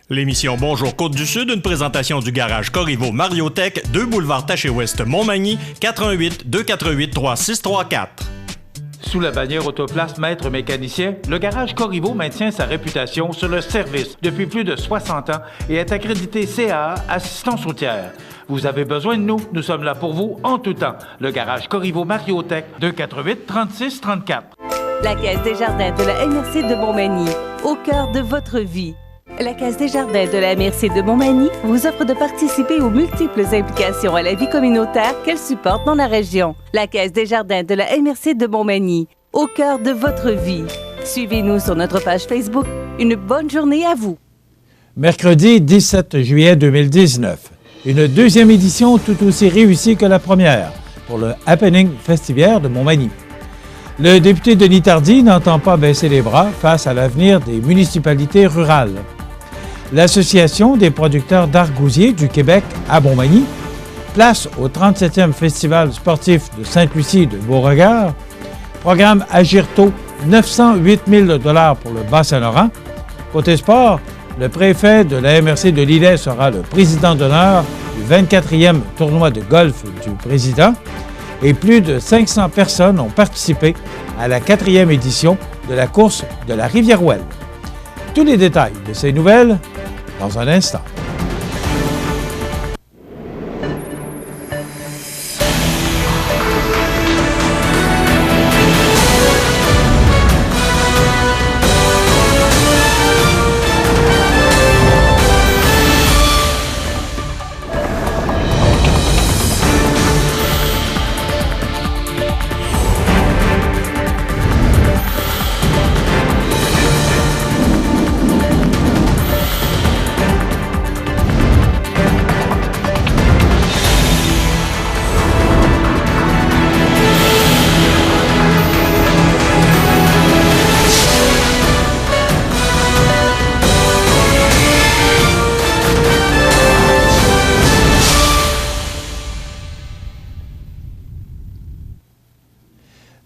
L'émission Bonjour Côte-du-Sud, une présentation du garage Corriveau Mariotech, 2 boulevard Taché-Ouest Montmagny, 418-248-3634. Sous la bannière Autoplace Maître Mécanicien, le garage Corriveau maintient sa réputation sur le service depuis plus de 60 ans et est accrédité CAA Assistance routière. Vous avez besoin de nous, nous sommes là pour vous en tout temps. Le garage Corriveau Mariotech, 248-3634. La Caisse des Jardins de la MRC de Montmagny, au cœur de votre vie. La Caisse des Jardins de la MRC de Montmagny vous offre de participer aux multiples implications à la vie communautaire qu'elle supporte dans la région. La Caisse des Jardins de la MRC de Montmagny, au cœur de votre vie. Suivez-nous sur notre page Facebook. Une bonne journée à vous. Mercredi 17 juillet 2019. Une deuxième édition tout aussi réussie que la première pour le Happening Festivière de Montmagny. Le député Denis Tardy n'entend pas baisser les bras face à l'avenir des municipalités rurales. L'Association des producteurs d'argousiers du Québec à Montmagny, place au 37e Festival sportif de Sainte-Lucie de Beauregard, programme Agirto 908 000 $ pour le Bas-Saint-Laurent. Côté sport, le préfet de la MRC de Lillet sera le président d'honneur du 24e tournoi de golf du président et plus de 500 personnes ont participé à la 4e édition de la course de la Rivière-Ouelle. Tous les détails de ces nouvelles dans un instant.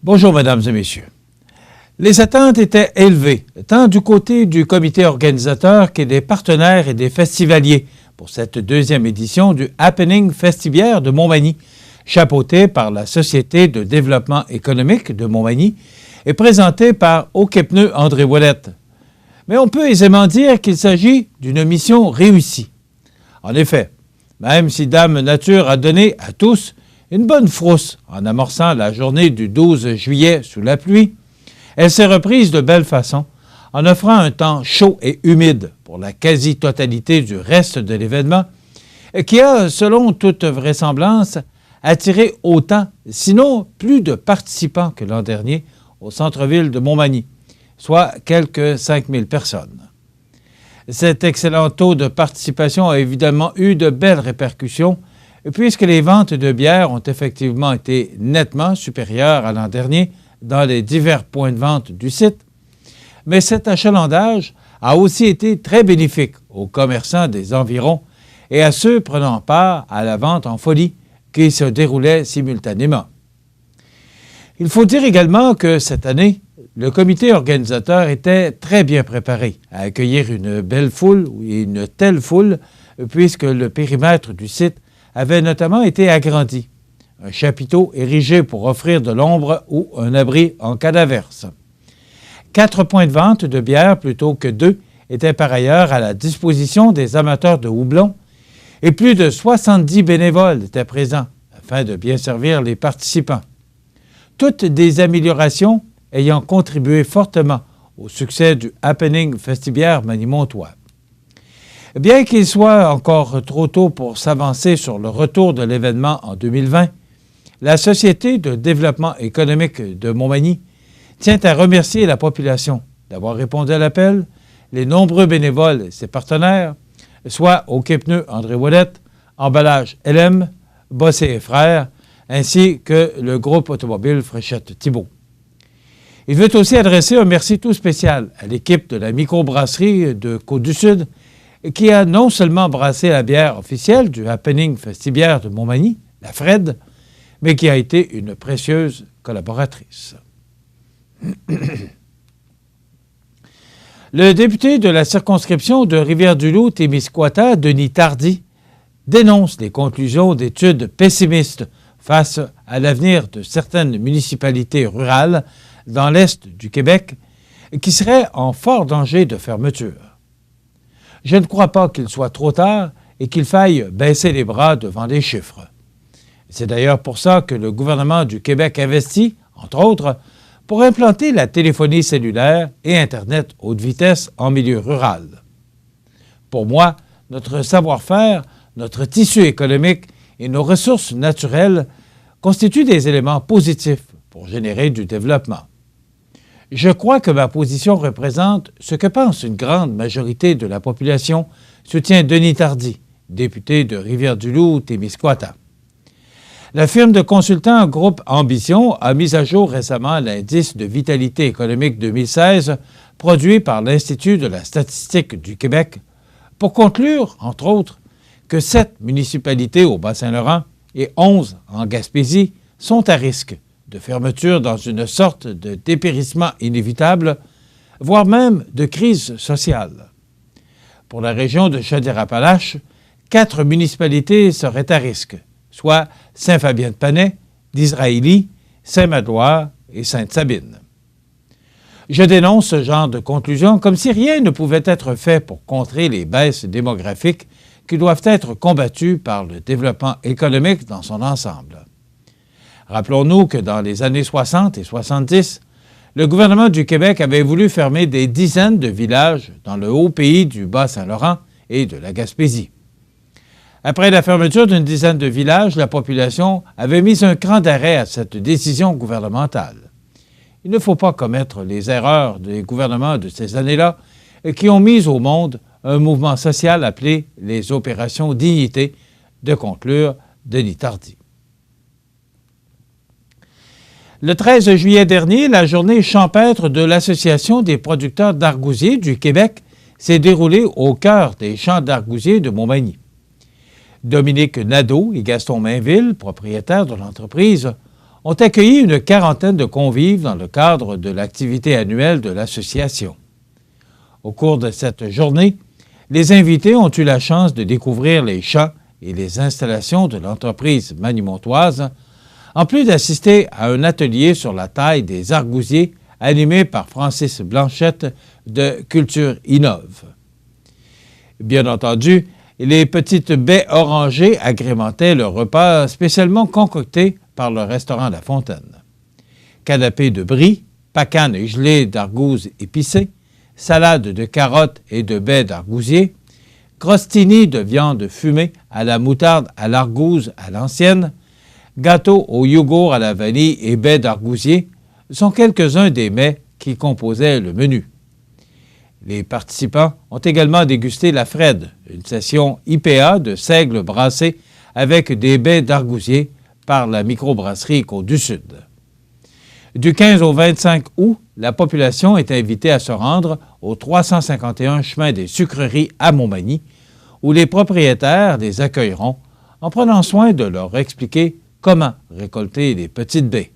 Bonjour, mesdames et messieurs. Les attentes étaient élevées, tant du côté du comité organisateur que des partenaires et des festivaliers pour cette deuxième édition du Happening Festivière de Montmagny, chapeautée par la Société de développement économique de Montmagny et présentée par Okepneu André Ouellette. Mais on peut aisément dire qu'il s'agit d'une mission réussie. En effet, même si Dame Nature a donné à tous une bonne frousse en amorçant la journée du 12 juillet sous la pluie, elle s'est reprise de belle façon en offrant un temps chaud et humide pour la quasi-totalité du reste de l'événement qui a, selon toute vraisemblance, attiré autant, sinon plus de participants que l'an dernier au centre-ville de Montmagny, soit quelques 5000 personnes. Cet excellent taux de participation a évidemment eu de belles répercussions puisque les ventes de bière ont effectivement été nettement supérieures à l'an dernier dans les divers points de vente du site, mais cet achalandage a aussi été très bénéfique aux commerçants des environs et à ceux prenant part à la vente en folie qui se déroulait simultanément. Il faut dire également que cette année, le comité organisateur était très bien préparé à accueillir une belle foule et une telle foule puisque le périmètre du site avait notamment été agrandi. Un chapiteau érigé pour offrir de l'ombre ou un abri en cas d'averse. 4 points de vente de bière plutôt que 2 étaient par ailleurs à la disposition des amateurs de houblon et plus de 70 bénévoles étaient présents afin de bien servir les participants. Toutes des améliorations ayant contribué fortement au succès du Happening Festivière Manimontois. Bien qu'il soit encore trop tôt pour s'avancer sur le retour de l'événement en 2020, la Société de développement économique de Montmagny tient à remercier la population d'avoir répondu à l'appel, les nombreux bénévoles et ses partenaires, soit Okepneu André Ouellette, Emballage LM, Bossé et Frères, ainsi que le groupe automobile Fréchette Thibault. Il veut aussi adresser un merci tout spécial à l'équipe de la microbrasserie de Côte-du-Sud qui a non seulement brassé la bière officielle du Happening Festivière de Montmagny, la Fred, mais qui a été une précieuse collaboratrice. Le député de la circonscription de Rivière-du-Loup-Témiscouata, Denis Tardy, dénonce les conclusions d'études pessimistes face à l'avenir de certaines municipalités rurales dans l'est du Québec qui seraient en fort danger de fermeture. Je ne crois pas qu'il soit trop tard et qu'il faille baisser les bras devant les chiffres. C'est d'ailleurs pour ça que le gouvernement du Québec investit, entre autres, pour implanter la téléphonie cellulaire et Internet haute vitesse en milieu rural. Pour moi, notre savoir-faire, notre tissu économique et nos ressources naturelles constituent des éléments positifs pour générer du développement. Je crois que ma position représente ce que pense une grande majorité de la population, soutient Denis Tardy, député de Rivière-du-Loup-Témiscouata. La firme de consultants Groupe Ambition a mis à jour récemment l'indice de vitalité économique 2016 produit par l'Institut de la statistique du Québec pour conclure, entre autres, que 7 municipalités au Bas-Saint-Laurent et 11 en Gaspésie sont à risque de fermeture dans une sorte de dépérissement inévitable, voire même de crise sociale. Pour la région de Chaudière-Appalaches, 4 municipalités seraient à risque, soit Saint-Fabien-de-Panay, d'Israélie, Saint-Madoire et Sainte-Sabine. Je dénonce ce genre de conclusion comme si rien ne pouvait être fait pour contrer les baisses démographiques qui doivent être combattues par le développement économique dans son ensemble. Rappelons-nous que dans les années 60 et 70, le gouvernement du Québec avait voulu fermer des dizaines de villages dans le haut pays du Bas-Saint-Laurent et de la Gaspésie. Après la fermeture d'une dizaine de villages, la population avait mis un cran d'arrêt à cette décision gouvernementale. Il ne faut pas commettre les erreurs des gouvernements de ces années-là qui ont mis au monde un mouvement social appelé les Opérations Dignité, de conclure Denis Tardy. Le 13 juillet dernier, la journée champêtre de l'Association des producteurs d'argousiers du Québec s'est déroulée au cœur des champs d'argousiers de Montmagny. Dominique Nadeau et Gaston Mainville, propriétaires de l'entreprise, ont accueilli une quarantaine de convives dans le cadre de l'activité annuelle de l'association. Au cours de cette journée, les invités ont eu la chance de découvrir les champs et les installations de l'entreprise manimontoise, en plus d'assister à un atelier sur la taille des argousiers animé par Francis Blanchette de Culture Innove. Bien entendu, les petites baies orangées agrémentaient le repas spécialement concocté par le restaurant La Fontaine. Canapé de brie, pacane et gelée d'argouses épicées, salade de carottes et de baies d'argousier, crostini de viande fumée à la moutarde à l'argouze à l'ancienne, gâteau au yogourt à la vanille et baies d'argousier sont quelques-uns des mets qui composaient le menu. Les participants ont également dégusté la Fred, une session IPA de seigle brassé avec des baies d'argousier par la microbrasserie Côte-du-Sud. Du 15 au 25 août, la population est invitée à se rendre au 351 chemin des Sucreries à Montmagny, où les propriétaires les accueilleront en prenant soin de leur expliquer comment récolter les petites baies.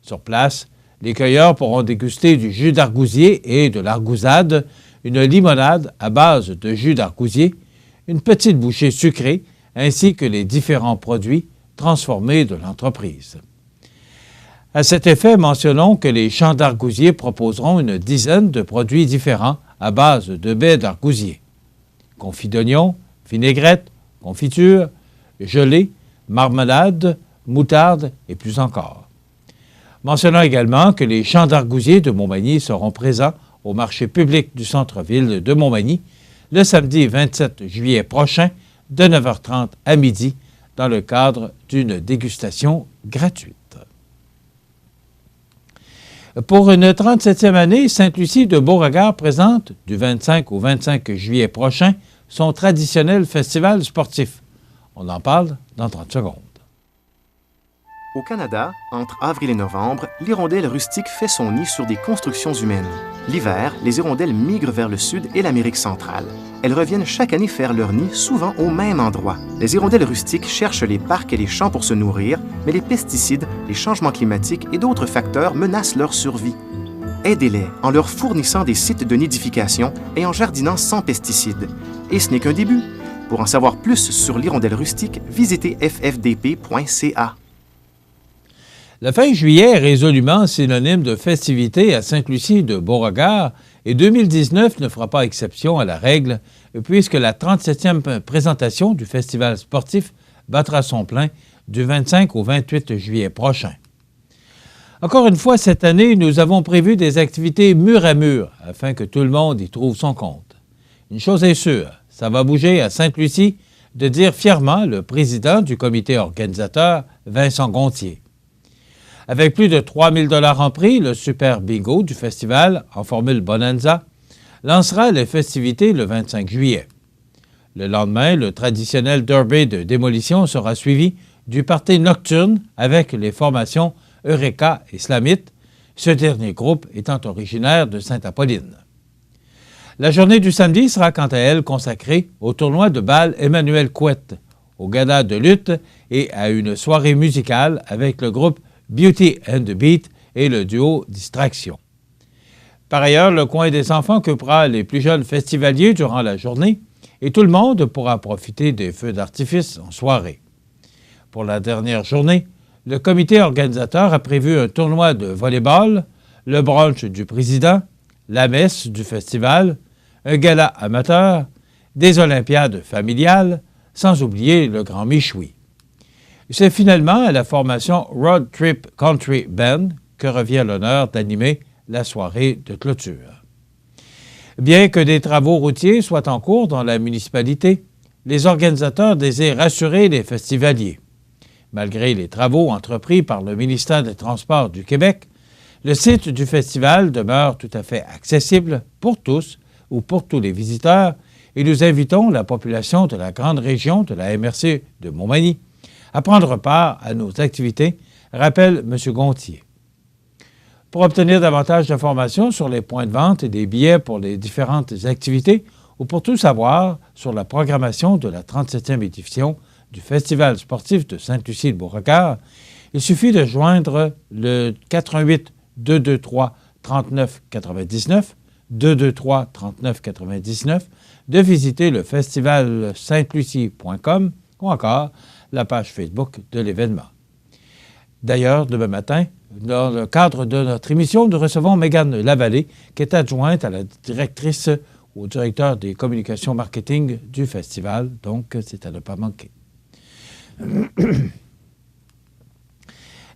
Sur place, les cueilleurs pourront déguster du jus d'argousier et de l'argousade, une limonade à base de jus d'argousier, une petite bouchée sucrée, ainsi que les différents produits transformés de l'entreprise. À cet effet, mentionnons que les champs d'argousier proposeront une dizaine de produits différents à base de baies d'argousier. Confit d'oignon, vinaigrette, confiture, gelée, marmelade, moutarde et plus encore. Mentionnons également que les champs d'argousier de Montmagny seront présents au marché public du centre-ville de Montmagny le samedi 27 juillet prochain de 9h30 à midi dans le cadre d'une dégustation gratuite. Pour une 37e année, Sainte-Lucie de Beauregard présente, du 25 au 25 juillet prochain, son traditionnel festival sportif. On en parle dans 30 secondes. Au Canada, entre avril et novembre, l'hirondelle rustique fait son nid sur des constructions humaines. L'hiver, les hirondelles migrent vers le sud et l'Amérique centrale. Elles reviennent chaque année faire leur nid, souvent au même endroit. Les hirondelles rustiques cherchent les parcs et les champs pour se nourrir, mais les pesticides, les changements climatiques et d'autres facteurs menacent leur survie. Aidez-les en leur fournissant des sites de nidification et en jardinant sans pesticides. Et ce n'est qu'un début. Pour en savoir plus sur l'hirondelle rustique, visitez ffdp.ca. La fin juillet est résolument synonyme de festivité à Sainte-Lucie de Beauregard et 2019 ne fera pas exception à la règle puisque la 37e présentation du festival sportif battra son plein du 25 au 28 juillet prochain. Encore une fois, cette année, nous avons prévu des activités mur à mur afin que tout le monde y trouve son compte. Une chose est sûre, ça va bouger à Sainte-Lucie, de dire fièrement le président du comité organisateur, Vincent Gontier. Avec plus de 3 000 $ en prix, le Super Bingo du festival, en formule Bonanza, lancera les festivités le 25 juillet. Le lendemain, le traditionnel derby de démolition sera suivi du party nocturne avec les formations Eureka et Slamit, ce dernier groupe étant originaire de Sainte-Apolline. La journée du samedi sera quant à elle consacrée au tournoi de balle Emmanuel Couette, au gala de lutte et à une soirée musicale avec le groupe Beauty and the Beat et le duo Distraction. Par ailleurs, le coin des enfants occupera les plus jeunes festivaliers durant la journée et tout le monde pourra profiter des feux d'artifice en soirée. Pour la dernière journée, le comité organisateur a prévu un tournoi de volley-ball, le brunch du président, la messe du festival, un gala amateur, des olympiades familiales, sans oublier le Grand Michoui. C'est finalement à la formation Road Trip Country Band que revient l'honneur d'animer la soirée de clôture. Bien que des travaux routiers soient en cours dans la municipalité, les organisateurs désirent rassurer les festivaliers. Malgré les travaux entrepris par le ministère des Transports du Québec, le site du festival demeure tout à fait accessible pour tous ou pour tous les visiteurs et nous invitons la population de la grande région de la MRC de Montmagny à prendre part à nos activités, rappelle M. Gontier. Pour obtenir davantage d'informations sur les points de vente et des billets pour les différentes activités ou pour tout savoir sur la programmation de la 37e édition du Festival sportif de Sainte-Lucie de Beauregard, il suffit de joindre le 88 223 39 99, 223 39 99, de visiter le festivalsaintlucie.com ou encore la page Facebook de l'événement. D'ailleurs, demain matin, dans le cadre de notre émission, nous recevons Mégane Lavallée, qui est adjointe à la directrice au directeur des communications marketing du festival, donc c'est à ne pas manquer.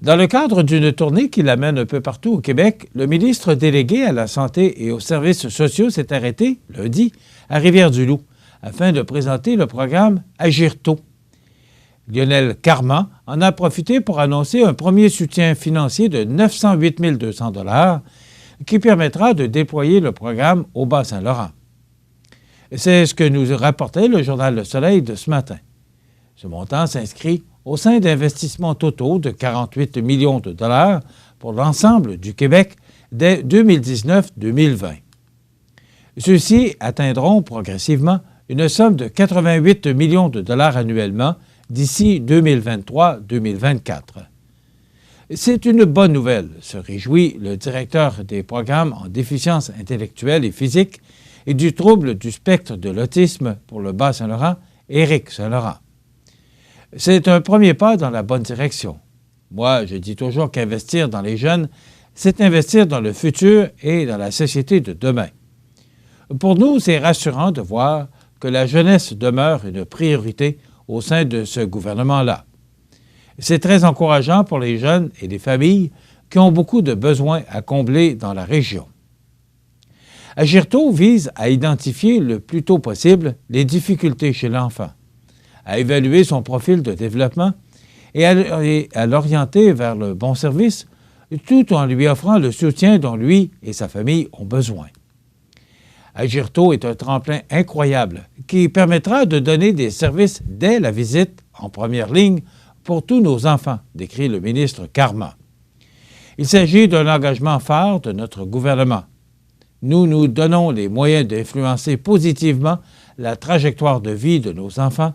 Dans le cadre d'une tournée qui l'amène un peu partout au Québec, le ministre délégué à la Santé et aux services sociaux s'est arrêté, lundi, à Rivière-du-Loup, afin de présenter le programme Agir tôt. Lionel Carman en a profité pour annoncer un premier soutien financier de 908 200 $ qui permettra de déployer le programme au Bas-Saint-Laurent. C'est ce que nous rapportait le journal Le Soleil de ce matin. Ce montant s'inscrit au sein d'investissements totaux de 48 millions de dollars pour l'ensemble du Québec dès 2019-2020. Ceux-ci atteindront progressivement une somme de 88 millions de dollars annuellement d'ici 2023-2024. C'est une bonne nouvelle, se réjouit le directeur des programmes en déficience intellectuelle et physique et du trouble du spectre de l'autisme pour le Bas-Saint-Laurent, Éric Saint-Laurent. C'est un premier pas dans la bonne direction. Moi, je dis toujours qu'investir dans les jeunes, c'est investir dans le futur et dans la société de demain. Pour nous, c'est rassurant de voir que la jeunesse demeure une priorité au sein de ce gouvernement-là. C'est très encourageant pour les jeunes et les familles qui ont beaucoup de besoins à combler dans la région. Agir tôt vise à identifier le plus tôt possible les difficultés chez l'enfant, à évaluer son profil de développement et à l'orienter vers le bon service, tout en lui offrant le soutien dont lui et sa famille ont besoin. Agir tôt est un tremplin incroyable qui permettra de donner des services dès la visite en première ligne pour tous nos enfants, décrit le ministre Carman. Il s'agit d'un engagement phare de notre gouvernement. Nous nous donnons les moyens d'influencer positivement la trajectoire de vie de nos enfants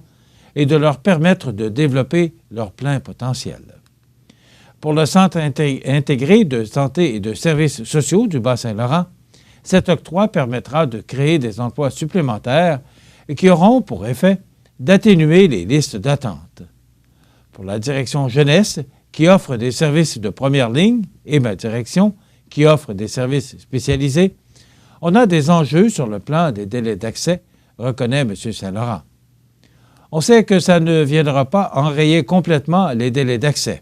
et de leur permettre de développer leur plein potentiel. Pour le Centre intégré de santé et de services sociaux du Bas-Saint-Laurent, cet octroi permettra de créer des emplois supplémentaires et qui auront pour effet d'atténuer les listes d'attente. Pour la direction jeunesse, qui offre des services de première ligne, et ma direction, qui offre des services spécialisés, on a des enjeux sur le plan des délais d'accès, reconnaît M. Saint-Laurent. On sait que ça ne viendra pas enrayer complètement les délais d'accès.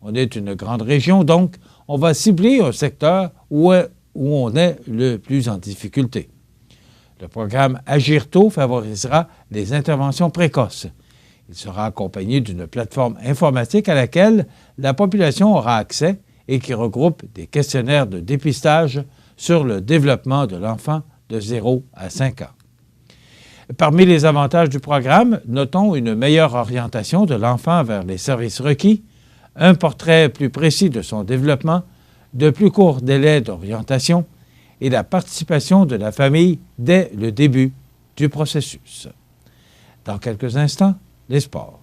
On est une grande région, donc on va cibler un secteur où on est le plus en difficulté. Le programme Agir tôt favorisera les interventions précoces. Il sera accompagné d'une plateforme informatique à laquelle la population aura accès et qui regroupe des questionnaires de dépistage sur le développement de l'enfant de 0 à 5 ans. Parmi les avantages du programme, notons une meilleure orientation de l'enfant vers les services requis, un portrait plus précis de son développement, de plus courts délais d'orientation et la participation de la famille dès le début du processus. Dans quelques instants, les sports.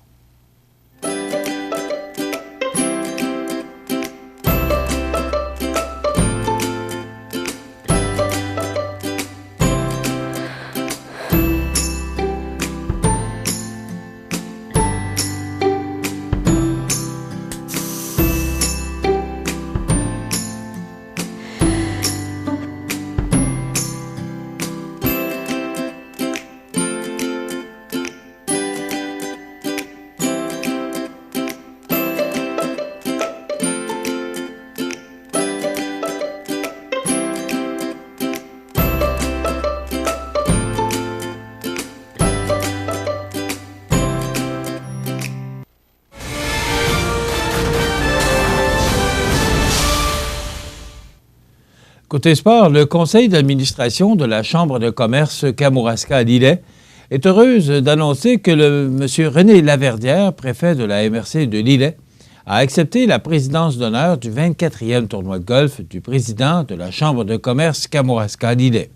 Côté sport, le conseil d'administration de la Chambre de commerce Kamouraska-Lillet est heureuse d'annoncer que M. René Laverdière, préfet de la MRC de Lillet, a accepté la présidence d'honneur du 24e tournoi de golf du président de la Chambre de commerce Kamouraska-Lillet.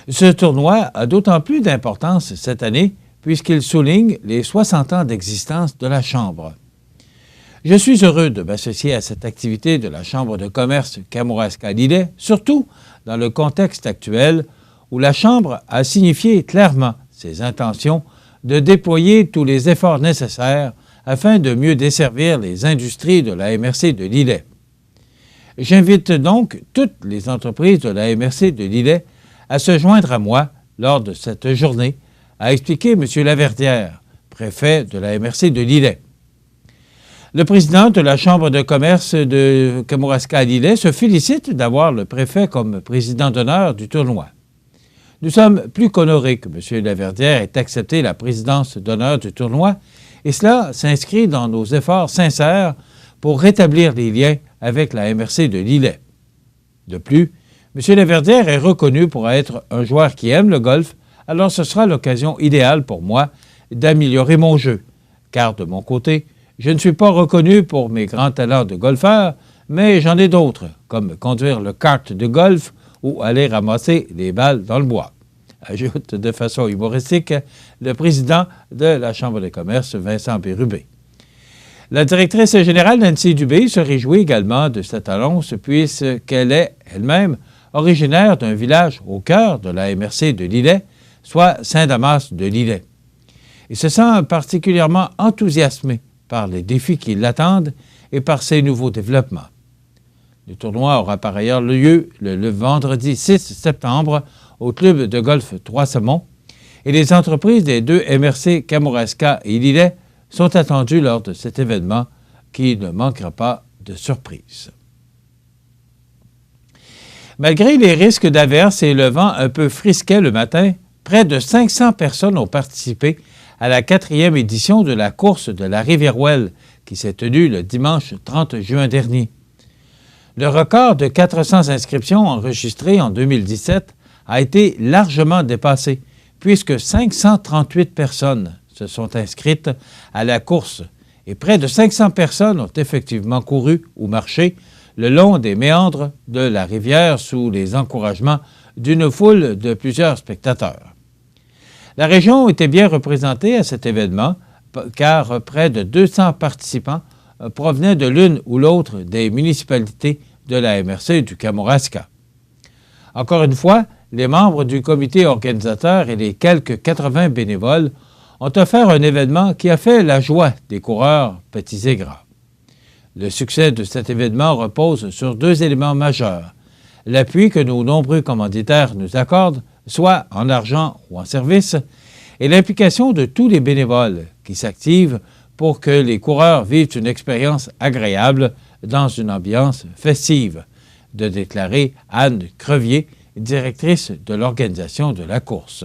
Ce tournoi a d'autant plus d'importance cette année puisqu'il souligne les 60 ans d'existence de la Chambre. Je suis heureux de m'associer à cette activité de la Chambre de commerce Kamouraska-Lillet, surtout dans le contexte actuel où la Chambre a signifié clairement ses intentions de déployer tous les efforts nécessaires afin de mieux desservir les industries de la MRC de Lillet. J'invite donc toutes les entreprises de la MRC de Lillet à se joindre à moi lors de cette journée, a expliqué M. Laverdière, préfet de la MRC de Lillet. Le président de la Chambre de commerce de Kamouraska-Lillet se félicite d'avoir le préfet comme président d'honneur du tournoi. Nous sommes plus qu'honorés que M. Laverdière ait accepté la présidence d'honneur du tournoi et cela s'inscrit dans nos efforts sincères pour rétablir les liens avec la MRC de Lillet. De plus, M. Laverdière est reconnu pour être un joueur qui aime le golf, alors ce sera l'occasion idéale pour moi d'améliorer mon jeu, car de mon côté, je ne suis pas reconnu pour mes grands talents de golfeur, mais j'en ai d'autres, comme conduire le kart de golf ou aller ramasser les balles dans le bois, ajoute de façon humoristique le président de la Chambre de commerce, Vincent Bérubé. La directrice générale, Nancy Dubé, se réjouit également de cette annonce puisqu'elle est elle-même originaire d'un village au cœur de la MRC de Lillet, soit Saint-Damas de Lillet. Il se sent particulièrement enthousiasmé par les défis qui l'attendent et par ses nouveaux développements. Le tournoi aura par ailleurs lieu le vendredi 6 septembre au club de golf Trois-Saumons et les entreprises des deux MRC Kamouraska et Lillet sont attendues lors de cet événement qui ne manquera pas de surprises. Malgré les risques d'averses et le vent un peu frisquet le matin, près de 500 personnes ont participé à la 4e édition de la course de la Rivière-Ouelle qui s'est tenue le dimanche 30 juin dernier. Le record de 400 inscriptions enregistrées en 2017 a été largement dépassé puisque 538 personnes se sont inscrites à la course et près de 500 personnes ont effectivement couru ou marché le long des méandres de la rivière sous les encouragements d'une foule de plusieurs spectateurs. La région était bien représentée à cet événement car près de 200 participants provenaient de l'une ou l'autre des municipalités de la MRC du Kamouraska. Encore une fois, les membres du comité organisateur et les quelques 80 bénévoles ont offert un événement qui a fait la joie des coureurs petits et gras. Le succès de cet événement repose sur deux éléments majeurs: l'appui que nos nombreux commanditaires nous accordent, soit en argent ou en service, et l'implication de tous les bénévoles qui s'activent pour que les coureurs vivent une expérience agréable dans une ambiance festive, de déclarer Anne Crevier, directrice de l'organisation de la course.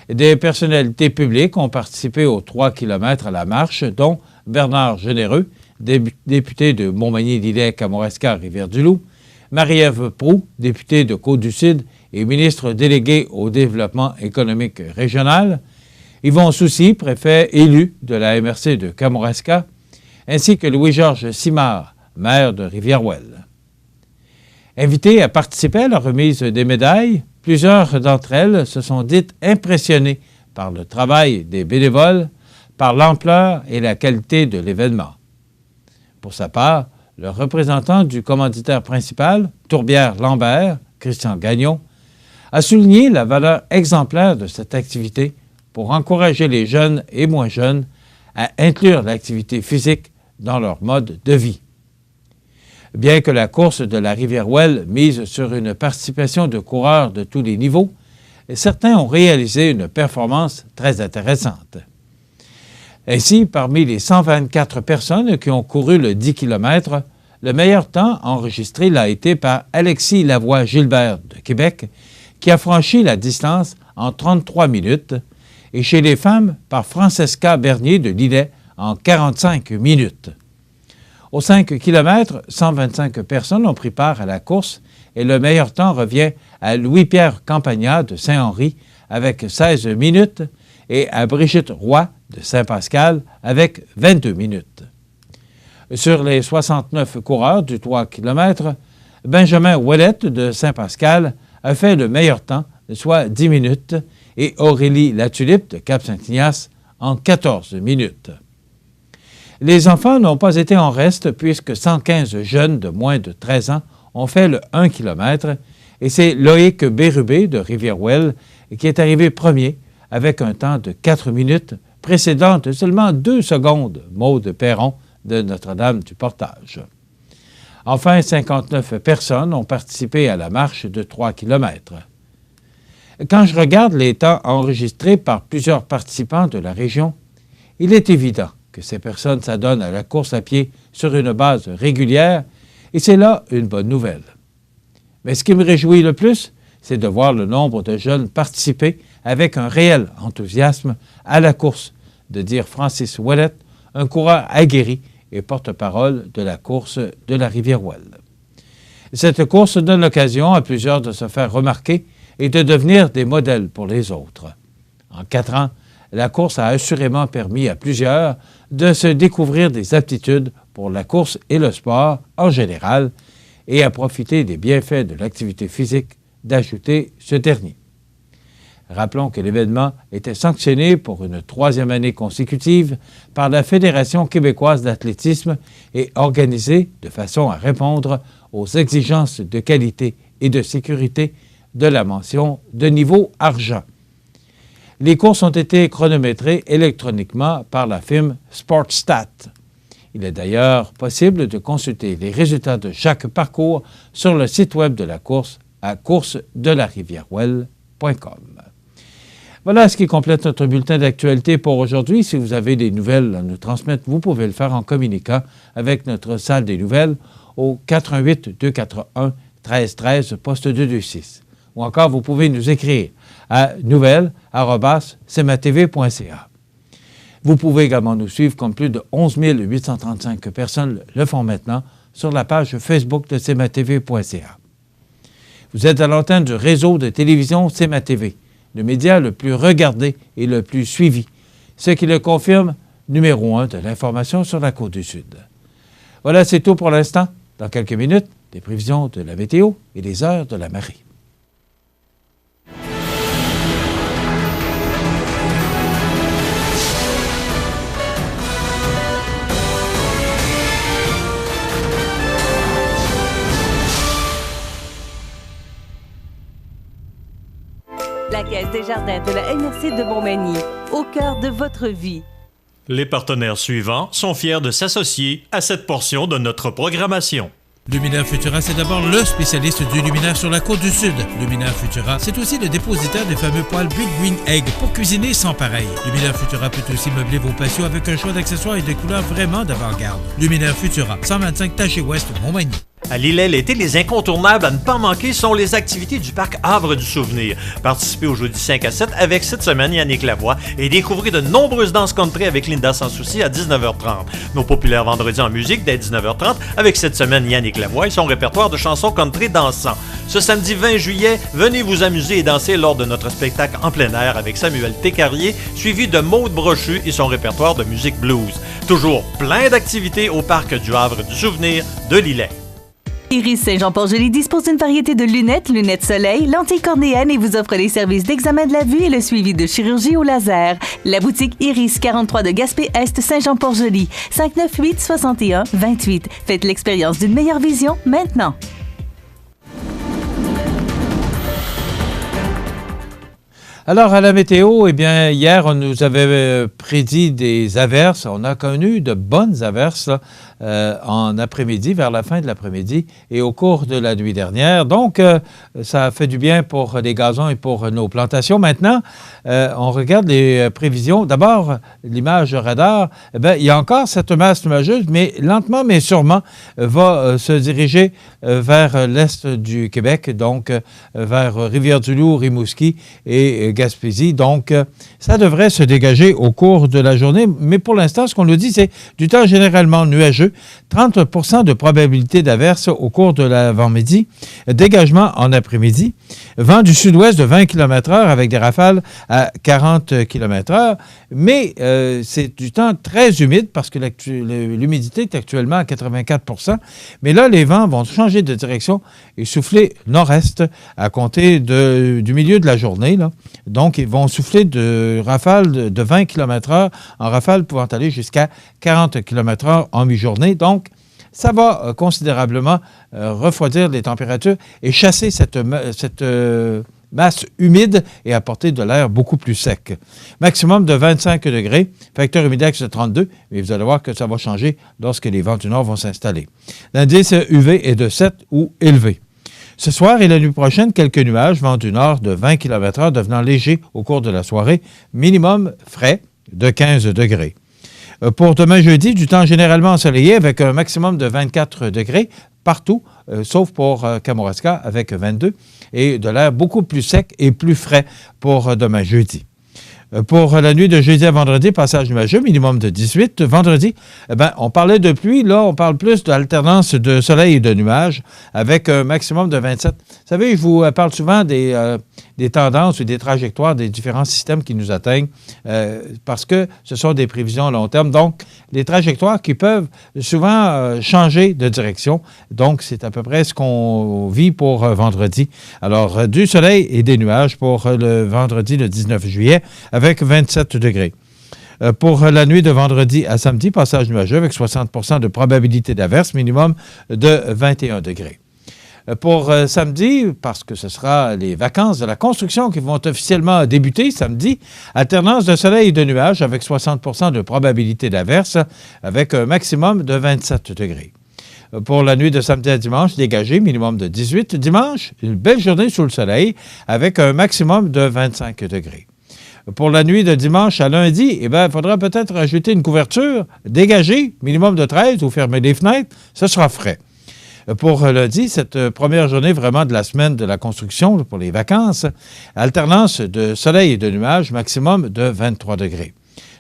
Des personnalités publiques ont participé aux 3 km à la marche, dont Bernard Généreux, député de Montmagny-Lillet-Kamouraska-Rivière-du-Loup, Marie-Ève Proulx, députée de Côte-du-Sud et ministre déléguée au développement économique régional, Yvon Soucy, préfet élu de la MRC de Kamouraska, ainsi que Louis-Georges Simard, maire de Rivière-Ouelle. Invités à participer à la remise des médailles, plusieurs d'entre elles se sont dites impressionnées par le travail des bénévoles, par l'ampleur et la qualité de l'événement. Pour sa part, le représentant du commanditaire principal, Tourbière Lambert, Christian Gagnon, a souligné la valeur exemplaire de cette activité pour encourager les jeunes et moins jeunes à inclure l'activité physique dans leur mode de vie. Bien que la course de la Rivière-Ouelle mise sur une participation de coureurs de tous les niveaux, certains ont réalisé une performance très intéressante. Ainsi, parmi les 124 personnes qui ont couru le 10 km, le meilleur temps enregistré l'a été par Alexis Lavoie-Gilbert de Québec, qui a franchi la distance en 33 minutes, et chez les femmes par Francesca Bernier de Lillet en 45 minutes. Aux 5 km, 125 personnes ont pris part à la course et le meilleur temps revient à Louis-Pierre Campagnat de Saint-Henri avec 16 minutes et à Brigitte Roy de Saint-Pascal avec 22 minutes. Sur les 69 coureurs du 3 km, Benjamin Ouellette de Saint-Pascal a fait le meilleur temps, soit 10 minutes, et Aurélie Latulippe de Cap-Saint-Ignace en 14 minutes. Les enfants n'ont pas été en reste puisque 115 jeunes de moins de 13 ans ont fait le 1 km et c'est Loïc Bérubé de Rivière-Ouelle qui est arrivé premier avec un temps de 4 minutes, précédant de seulement 2 secondes Maude Perron de Notre-Dame-du-Portage. Enfin, 59 personnes ont participé à la marche de 3 km. Quand je regarde les temps enregistrés par plusieurs participants de la région, il est évident que ces personnes s'adonnent à la course à pied sur une base régulière, et c'est là une bonne nouvelle. Mais ce qui me réjouit le plus, c'est de voir le nombre de jeunes participer avec un réel enthousiasme à la course, de dire Francis Ouellette, un coureur aguerri et porte-parole de la course de la Rivière-Ouelle. Cette course donne l'occasion à plusieurs de se faire remarquer et de devenir des modèles pour les autres. En 4 ans, la course a assurément permis à plusieurs de se découvrir des aptitudes pour la course et le sport en général et à profiter des bienfaits de l'activité physique, d'ajouter ce dernier. Rappelons que l'événement était sanctionné pour une 3e année consécutive par la Fédération québécoise d'athlétisme et organisé de façon à répondre aux exigences de qualité et de sécurité de la mention de niveau argent. Les courses ont été chronométrées électroniquement par la firme Sportstat. Il est d'ailleurs possible de consulter les résultats de chaque parcours sur le site web de la course à coursedelariviereouelle.com. Voilà ce qui complète notre bulletin d'actualité pour aujourd'hui. Si vous avez des nouvelles à nous transmettre, vous pouvez le faire en communiquant avec notre salle des nouvelles au 88 241 1313 poste 226. Ou encore, vous pouvez nous écrire à nouvelles@cmatv.ca. Vous pouvez également nous suivre comme plus de 11 835 personnes le font maintenant sur la page Facebook de cmatv.ca. Vous êtes à l'antenne du réseau de télévision CMA-TV, le média le plus regardé et le plus suivi, ce qui le confirme numéro 1 de l'information sur la Côte-du-Sud. Voilà, c'est tout pour l'instant. Dans quelques minutes, des prévisions de la météo et des heures de la marée. Desjardins de la MRC de Montmagny, au cœur de votre vie. Les partenaires suivants sont fiers de s'associer à cette portion de notre programmation. Luminaire Futura, c'est d'abord le spécialiste du luminaire sur la côte du Sud. Luminaire Futura, c'est aussi le dépositaire des fameux poêles Big Green Egg pour cuisiner sans pareil. Luminaire Futura peut aussi meubler vos patios avec un choix d'accessoires et de couleurs vraiment d'avant-garde. Luminaire Futura, 125 Taché-Ouest, Montmagny. À Lillet, l'été, les incontournables à ne pas manquer sont les activités du parc Havre du Souvenir. Participez au jeudi 5 à 7 avec cette semaine Yannick Lavoie et découvrez de nombreuses danses country avec Linda Sans Souci à 19h30. Nos populaires vendredis en musique dès 19h30 avec cette semaine Yannick Lavoie et son répertoire de chansons country dansant. Ce samedi 20 juillet, venez vous amuser et danser lors de notre spectacle en plein air avec Samuel Técarrier, suivi de Maude Brochu et son répertoire de musique blues. Toujours plein d'activités au parc du Havre du Souvenir de Lillet. Iris Saint-Jean-Port-Joli dispose d'une variété de lunettes soleil, lentilles cornéennes et vous offre les services d'examen de la vue et le suivi de chirurgie au laser. La boutique Iris 43 de Gaspé-Est Saint-Jean-Port-Joli, 598-61-28. Faites l'expérience d'une meilleure vision maintenant. Alors, à la météo, eh bien, hier, on nous avait prédit des averses. On a connu de bonnes averses en après-midi, vers la fin de l'après-midi et au cours de la nuit dernière. Donc, ça a fait du bien pour les gazons et pour nos plantations. Maintenant, on regarde les prévisions. D'abord, l'image radar. Eh bien, il y a encore cette masse nuageuse, mais lentement, mais sûrement, va se diriger vers l'est du Québec, donc vers Rivière-du-Loup, Rimouski et Gaspésie. Donc, ça devrait se dégager au cours de la journée. Mais pour l'instant, ce qu'on nous dit, c'est du temps généralement nuageux, 30 % de probabilité d'averse au cours de l'avant-midi, dégagement en après-midi, vent du sud-ouest de 20 km/h avec des rafales à 40 km/h, mais c'est du temps très humide parce que l'humidité est actuellement à 84 %. Mais là, les vents vont changer de direction et souffler nord-est à compter du milieu de la journée, là. Donc, ils vont souffler de rafales de 20 km/h en rafales pouvant aller jusqu'à 40 km/h en mi-journée. Donc, ça va considérablement refroidir les températures et chasser cette masse humide et apporter de l'air beaucoup plus sec. Maximum de 25 degrés, facteur humidex de 32, mais vous allez voir que ça va changer lorsque les vents du nord vont s'installer. L'indice UV est de 7 ou élevé. Ce soir et la nuit prochaine, quelques nuages, vent du nord de 20 km/h devenant léger au cours de la soirée, minimum frais de 15 degrés. Pour demain jeudi, du temps généralement ensoleillé avec un maximum de 24 degrés partout, sauf pour Kamouraska avec 22, et de l'air beaucoup plus sec et plus frais pour demain jeudi. Pour la nuit de jeudi à vendredi, passage nuageux, minimum de 18. Vendredi, on parlait de pluie. Là, on parle plus d'alternance de soleil et de nuages avec un maximum de 27. Vous savez, je vous parle souvent des tendances ou des trajectoires des différents systèmes qui nous atteignent parce que ce sont des prévisions à long terme. Donc, les trajectoires qui peuvent souvent changer de direction. Donc, c'est à peu près ce qu'on vit pour vendredi. Alors, du soleil et des nuages pour le vendredi, le 19 juillet, avec 27 degrés. Pour la nuit de vendredi à samedi, passage nuageux avec 60 % de probabilité d'averse, minimum de 21 degrés. Pour samedi, parce que ce sera les vacances de la construction qui vont officiellement débuter samedi, alternance de soleil et de nuages avec 60 % de probabilité d'averse, avec un maximum de 27 degrés. Pour la nuit de samedi à dimanche, dégagé, minimum de 18. Dimanche, une belle journée sous le soleil avec un maximum de 25 degrés. Pour la nuit de dimanche à lundi, il faudra peut-être ajouter une couverture dégagée, minimum de 13, ou fermer les fenêtres. Ce sera frais. Pour lundi, cette première journée vraiment de la semaine de la construction, pour les vacances, alternance de soleil et de nuages, maximum de 23 degrés.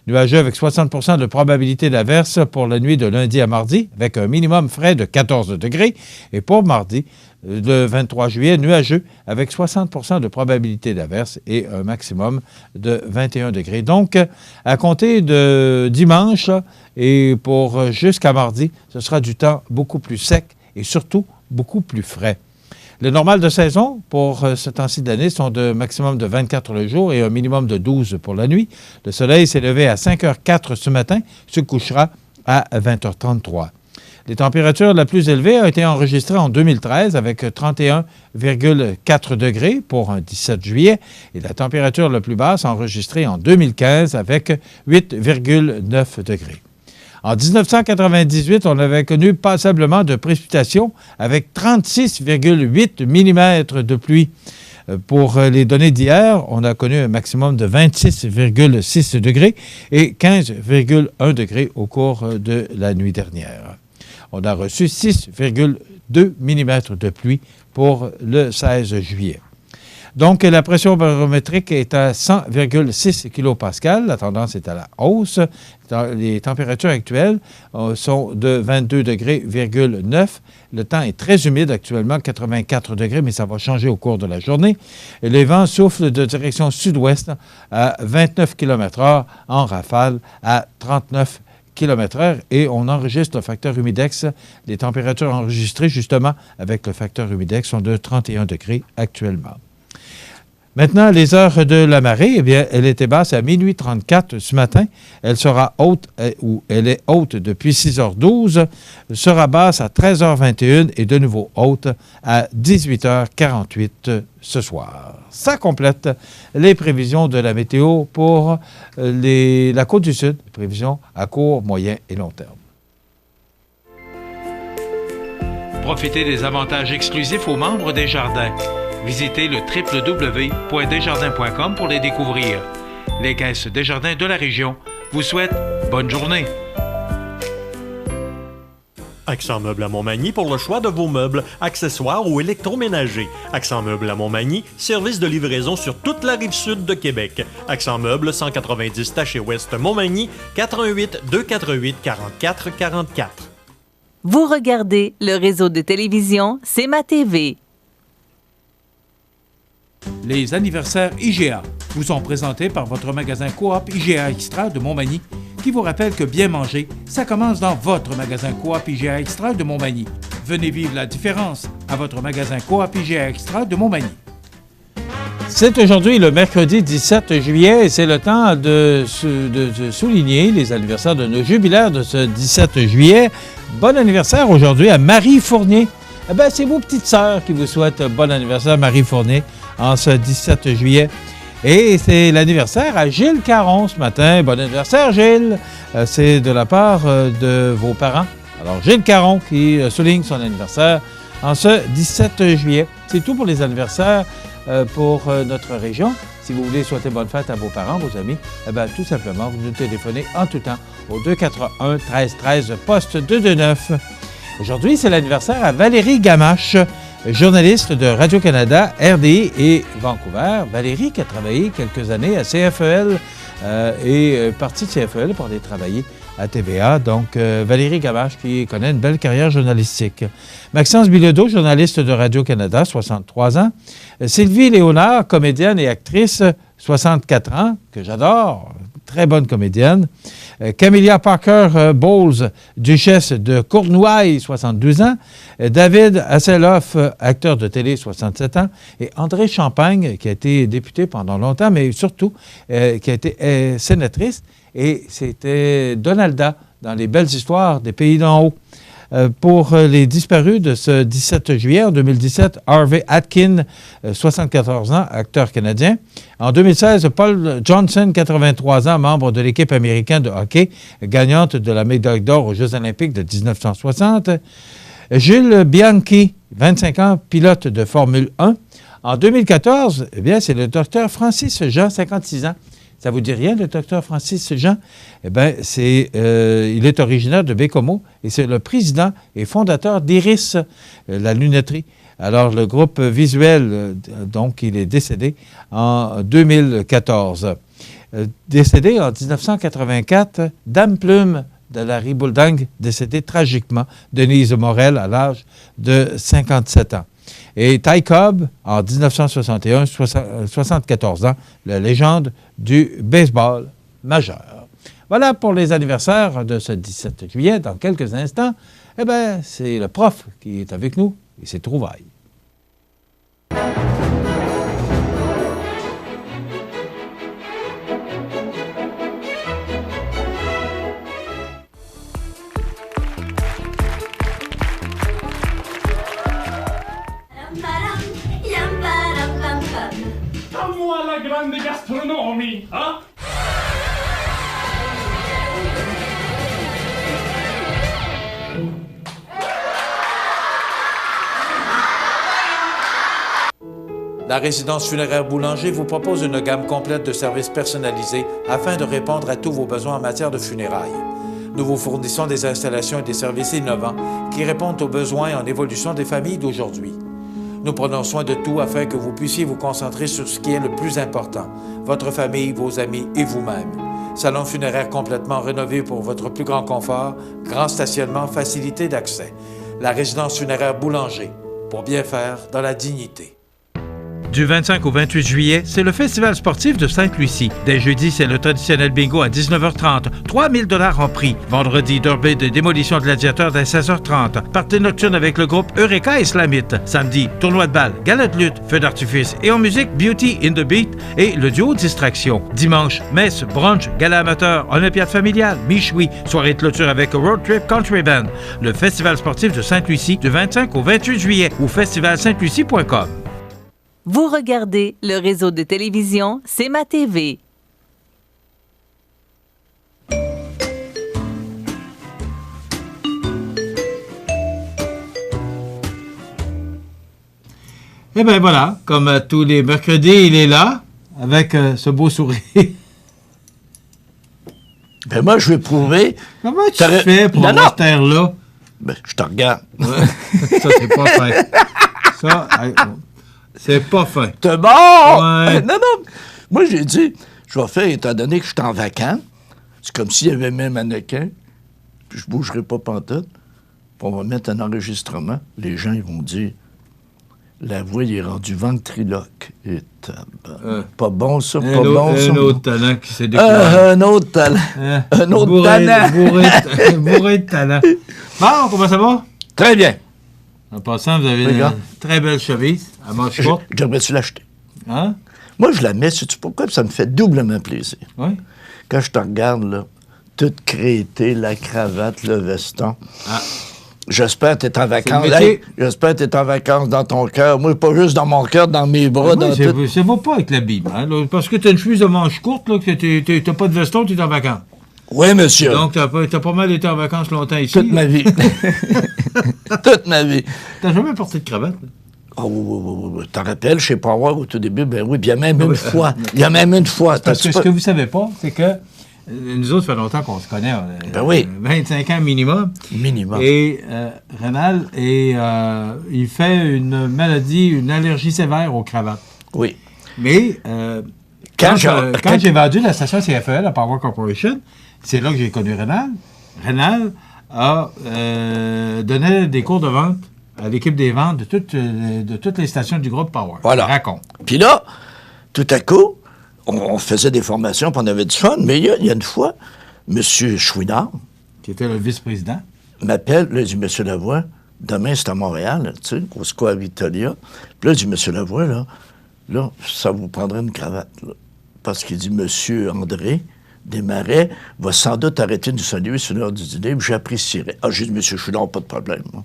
Nuageux avec 60 % de probabilité d'averse pour la nuit de lundi à mardi, avec un minimum frais de 14 degrés. Et pour mardi, le 23 juillet, nuageux avec 60 % de probabilité d'averse et un maximum de 21 degrés. Donc, à compter de dimanche et pour jusqu'à mardi, ce sera du temps beaucoup plus sec et surtout beaucoup plus frais. Le normal de saison pour ce temps-ci de l'année sont de maximum de 24 le jour et un minimum de 12 pour la nuit. Le soleil s'est levé à 5h04 ce matin, se couchera à 20h33. Les températures la plus élevée a été enregistrée en 2013 avec 31,4 degrés pour un 17 juillet et la température la plus basse enregistrée en 2015 avec 8,9 degrés. En 1998, on avait connu passablement de précipitations avec 36,8 mm de pluie. Pour les données d'hier, on a connu un maximum de 26,6 degrés et 15,1 degrés au cours de la nuit dernière. On a reçu 6,2 mm de pluie pour le 16 juillet. Donc, la pression barométrique est à 100,6 kPa. La tendance est à la hausse. Les températures actuelles sont de 22,9 degrés. Le temps est très humide actuellement, 84 degrés, mais ça va changer au cours de la journée. Et les vents soufflent de direction sud-ouest à 29 km/h en rafale à 39 km/h et on enregistre le facteur humidex. Les températures enregistrées justement avec le facteur humidex sont de 31 degrés actuellement. Maintenant, les heures de la marée, eh bien, elle était basse à minuit 34 ce matin. Elle sera haute, ou elle est haute depuis 6h12, sera basse à 13h21 et de nouveau haute à 18h48 ce soir. Ça complète les prévisions de la météo pour la Côte du Sud, prévisions à court, moyen et long terme. Profitez des avantages exclusifs aux membres des Jardins. Visitez le www.desjardins.com pour les découvrir. Les caisses Desjardins de la région vous souhaitent bonne journée. Accent Meubles à Montmagny pour le choix de vos meubles, accessoires ou électroménagers. Accent Meubles à Montmagny, service de livraison sur toute la rive sud de Québec. Accent Meubles, 190 Taché Ouest Montmagny, 418 248 44 44. Vous regardez le réseau de télévision C'est ma TV. Les anniversaires IGA vous sont présentés par votre magasin Coop IGA Extra de Montmagny qui vous rappelle que bien manger, ça commence dans votre magasin Coop IGA Extra de Montmagny. Venez vivre la différence à votre magasin Coop IGA Extra de Montmagny. C'est aujourd'hui le mercredi 17 juillet et c'est le temps de souligner les anniversaires de nos jubilaires de ce 17 juillet. Bon anniversaire aujourd'hui à Marie Fournier. Eh bien, c'est vos petites sœurs qui vous souhaitent bon anniversaire, Marie Fournier, en ce 17 juillet. Et c'est l'anniversaire à Gilles Caron ce matin. Bon anniversaire, Gilles. C'est de la part de vos parents. Alors, Gilles Caron qui souligne son anniversaire en ce 17 juillet. C'est tout pour les anniversaires pour notre région. Si vous voulez souhaiter bonne fête à vos parents, vos amis, eh bien, tout simplement, vous nous téléphonez en tout temps au 241 13 13 poste 229. Aujourd'hui, c'est l'anniversaire à Valérie Gamache, journaliste de Radio-Canada, RDI et Vancouver. Valérie qui a travaillé quelques années à CFEL et partie de CFEL pour aller travailler à TVA. Donc, Valérie Gamache qui connaît une belle carrière journalistique. Maxence Bilodeau, journaliste de Radio-Canada, 63 ans. Sylvie Léonard, comédienne et actrice, 64 ans, que j'adore, très bonne comédienne. Camilla Parker Bowles, duchesse de Cournoye, 72 ans. David Hasselhoff, acteur de télé, 67 ans. Et André Champagne, qui a été député pendant longtemps, mais surtout qui a été sénatrice. Et c'était Donalda dans Les Belles Histoires des Pays d'en haut. Pour les disparus de ce 17 juillet, en 2017, Harvey Atkin, 74 ans, acteur canadien. En 2016, Paul Johnson, 83 ans, membre de l'équipe américaine de hockey, gagnante de la médaille d'or aux Jeux olympiques de 1960. Jules Bianchi, 25 ans, pilote de Formule 1. En 2014, eh bien, c'est le docteur Francis Jean, 56 ans. Ça vous dit rien, le docteur Francis Jean? Eh bien, il est originaire de Bécomo et c'est le président et fondateur d'Iris, la lunetterie. Alors, le groupe visuel, donc, il est décédé en 2014. Décédé en 1984, Dame Plume de la Ribouldang, décédée tragiquement, Denise Morel, à l'âge de 57 ans. Et Ty Cobb, en 1961, 74 ans, la légende du baseball majeur. Voilà pour les anniversaires de ce 17 juillet. Dans quelques instants, eh bien, c'est le prof qui est avec nous et ses trouvailles. La résidence funéraire Boulanger vous propose une gamme complète de services personnalisés afin de répondre à tous vos besoins en matière de funérailles. Nous vous fournissons des installations et des services innovants qui répondent aux besoins en évolution des familles d'aujourd'hui. Nous prenons soin de tout afin que vous puissiez vous concentrer sur ce qui est le plus important, votre famille, vos amis et vous-même. Salon funéraire complètement rénové pour votre plus grand confort, grand stationnement, facilité d'accès. La résidence funéraire Boulanger, pour bien faire dans la dignité. Du 25 au 28 juillet, c'est le Festival sportif de Sainte-Lucie. Dès jeudi, c'est le traditionnel bingo à 19h30. 3 000 $ en prix. Vendredi, derby de démolition de gladiateurs dès 16h30. Partie nocturne avec le groupe Eureka Islamite. Samedi, tournoi de balle, gala de lutte, feu d'artifice et en musique, Beauty in the Beat et le duo Distraction. Dimanche, messe, brunch, gala amateur, olympiade familiale, michoui, soirée de clôture avec Road Trip Country Band. Le Festival sportif de Sainte-Lucie du 25 au 28 juillet ou festivalsaintlucie.com. Vous regardez le réseau de télévision C'est ma TV. Eh bien voilà, comme tous les mercredis, il est là, avec ce beau sourire. Ben moi, je vais prouver... Comment tu fais pour avoir cette air-là? Ben, je te regarde. Ouais. Ça, c'est pas fin. Ça, c'est pas fin. T'es bon! Ouais. Non. Moi, j'ai dit, je vais faire, étant donné que je suis en vacances, c'est comme s'il y avait même un mannequin, puis je bougerai pas pantoute, puis on va mettre un enregistrement. Les gens, ils vont dire, la voix, il est rendu ventriloque. Et pas bon, ça, pas bon, ça. Un autre talent qui s'est découvert. Un autre talent. Un autre talent. Bourré de talent. Bon, comment ça va? Très bien. En passant, vous avez une très belle chemise à manches courtes. J'aimerais-tu l'acheter? Hein? Moi, je la mets, sais-tu pourquoi? Ça me fait doublement plaisir. Oui. Quand je te regarde, là, toute crétée, la cravate, le veston. Ah. J'espère que tu es en vacances. Hey, j'espère que tu es en vacances dans ton cœur. Moi, pas juste dans mon cœur, dans mes bras, dans tout. Ça va pas avec l'habillement. Hein, parce que tu as une chemise de manches courtes, là, que tu n'as pas de veston, tu es en vacances. Oui, monsieur. Donc, tu as pas mal été en vacances longtemps ici. Toute ma vie. Toute ma vie. Tu n'as jamais porté de cravate? Là? Oh, oui. T'en rappelles, chez Power, au tout début, ben oui, puis il y a même une fois. Il y a même une fois. Parce que ce que vous ne savez pas, c'est que nous autres, ça fait longtemps qu'on se connaît. Ben oui. 25 ans minimum. Minimum. Et Rénal, il fait une maladie, une allergie sévère aux cravates. Oui. Mais quand j'ai vendu la station CFL à Power Corporation, c'est là que j'ai connu Rénal. Rénal a donné des cours de vente à l'équipe des ventes de toutes les stations du groupe Power. Voilà. Raconte. Puis là, tout à coup, on faisait des formations, puis on avait du fun. Mais il y a une fois, M. Chouinard, qui était le vice-président, m'appelle, là, il dit, M. Lavoie, demain, c'est à Montréal, tu sais, au Square Vitoria. Puis là, il dit, M. Lavoie, là, ça vous prendrait une cravate, là. Parce qu'il dit, M. André Desmarais va sans doute arrêter du saluer sur l'heure du dîner, puis j'apprécierais. Ah, j'ai dit, M. Chouinard, pas de problème. Moi.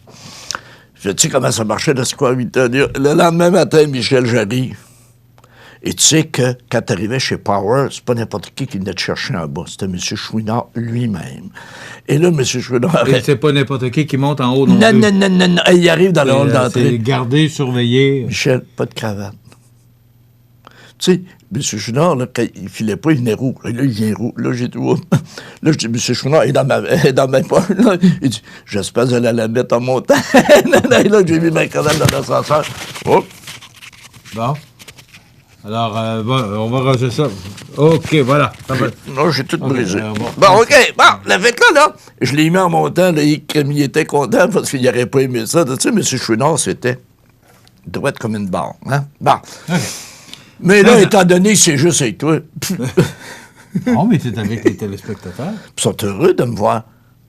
Je sais comment ça marchait, le Square Vitoria. Le lendemain matin, Michel, j'arrive. Et tu sais que quand tu arrivais chez Power, c'est pas n'importe qui venait te chercher en bas. C'était M. Chouinard lui-même. Et là, M. Chouinard... Et c'est pas n'importe qui monte en haut non. Il arrive dans le hall d'entrée. C'est gardé, surveillé. Michel, pas de cravate. Tu sais, M. Chouinard, là, quand il filait pas, il venait roux. Là, il vient roux. Là, j'ai dit... Oh. Là, je dis, M. Chouinard est dans ma poche. Là, il dit, j'espère que j'allais la mettre en montant. Là, j'ai mis ma cravate dans l'ascenseur. Oh. Bon. Alors, on va ranger ça. OK, voilà. Non, j'ai tout brisé. Bon, OK. Bon, la fête là, je l'ai mis en montant. Là, il était content parce qu'il n'aurait pas aimé ça. Tu sais, M. Chouinard, c'était droite comme une barre. Hein? Bon. Okay. Mais là, étant donné que c'est juste avec toi... Non, mais tu es avec les téléspectateurs. Ils sont heureux de me voir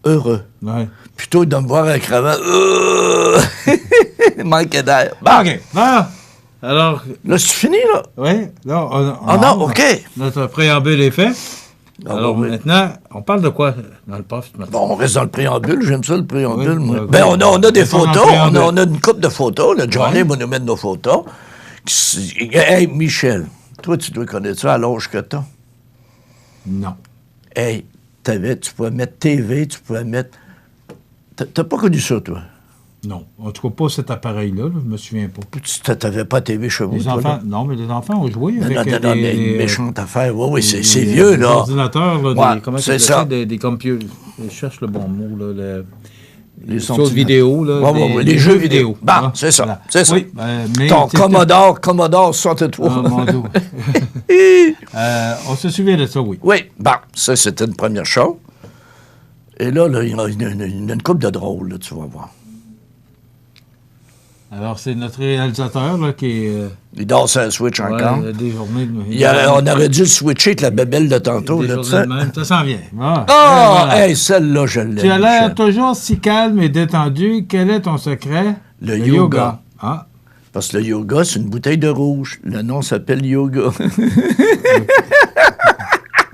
heureux. Ouais. Plutôt que de me voir à la cravate. Manquait d'air. Bon. OK. Bon. Alors... Là, c'est fini, là? Oui. Non, non, OK. Notre préambule est fait. Alors, maintenant, on parle de quoi dans le poste? Maintenant? Bon, on reste dans le préambule. J'aime ça, le préambule. Oui, moi. Ben, on a des photos. On a une couple de photos. Là. Johnny va nous mettre nos photos. Hey, Michel, toi, tu dois connaître ça à l'âge que t'as? Non. Hey, tu pouvais mettre TV, tu pouvais mettre... T'as pas connu ça, toi? Non. En tout cas, pas cet appareil-là, là, je me souviens pas. Tu n'avais pas TV chez vous, Les toi, enfants, là? non, mais les enfants ont joué Non, avec non, mais une méchante affaire. Oui, c'est vieux, des là. ordinateurs, là, Ouais, comment c'est ça ça. s'appelle, des computers. Je cherche le bon mot, là. Les choses vidéo, là. Les jeux vidéo. Bon, Ah, c'est ça. voilà. C'est ça. Oui, mais Ton c'était- Commodore 63. Oh, mon Dieu. On se souvient de ça, oui. Oui, bon, ça, c'était une première chose. Et là, il y a une couple de drôles, là, tu vas voir. Alors, c'est notre réalisateur, là, qui est... Il dort sur la Switch encore. des journées... On aurait dû le switcher avec la bébelle de tantôt, des là, tu journées sais. de même. Ça s'en vient. Ah, Ah, voilà. hey, celle-là, je l'aime. Tu as l'air Michel. toujours si calme et détendu. Quel est ton secret? Le yoga. Ah, Parce que le yoga, c'est une bouteille de rouge. Le nom s'appelle yoga.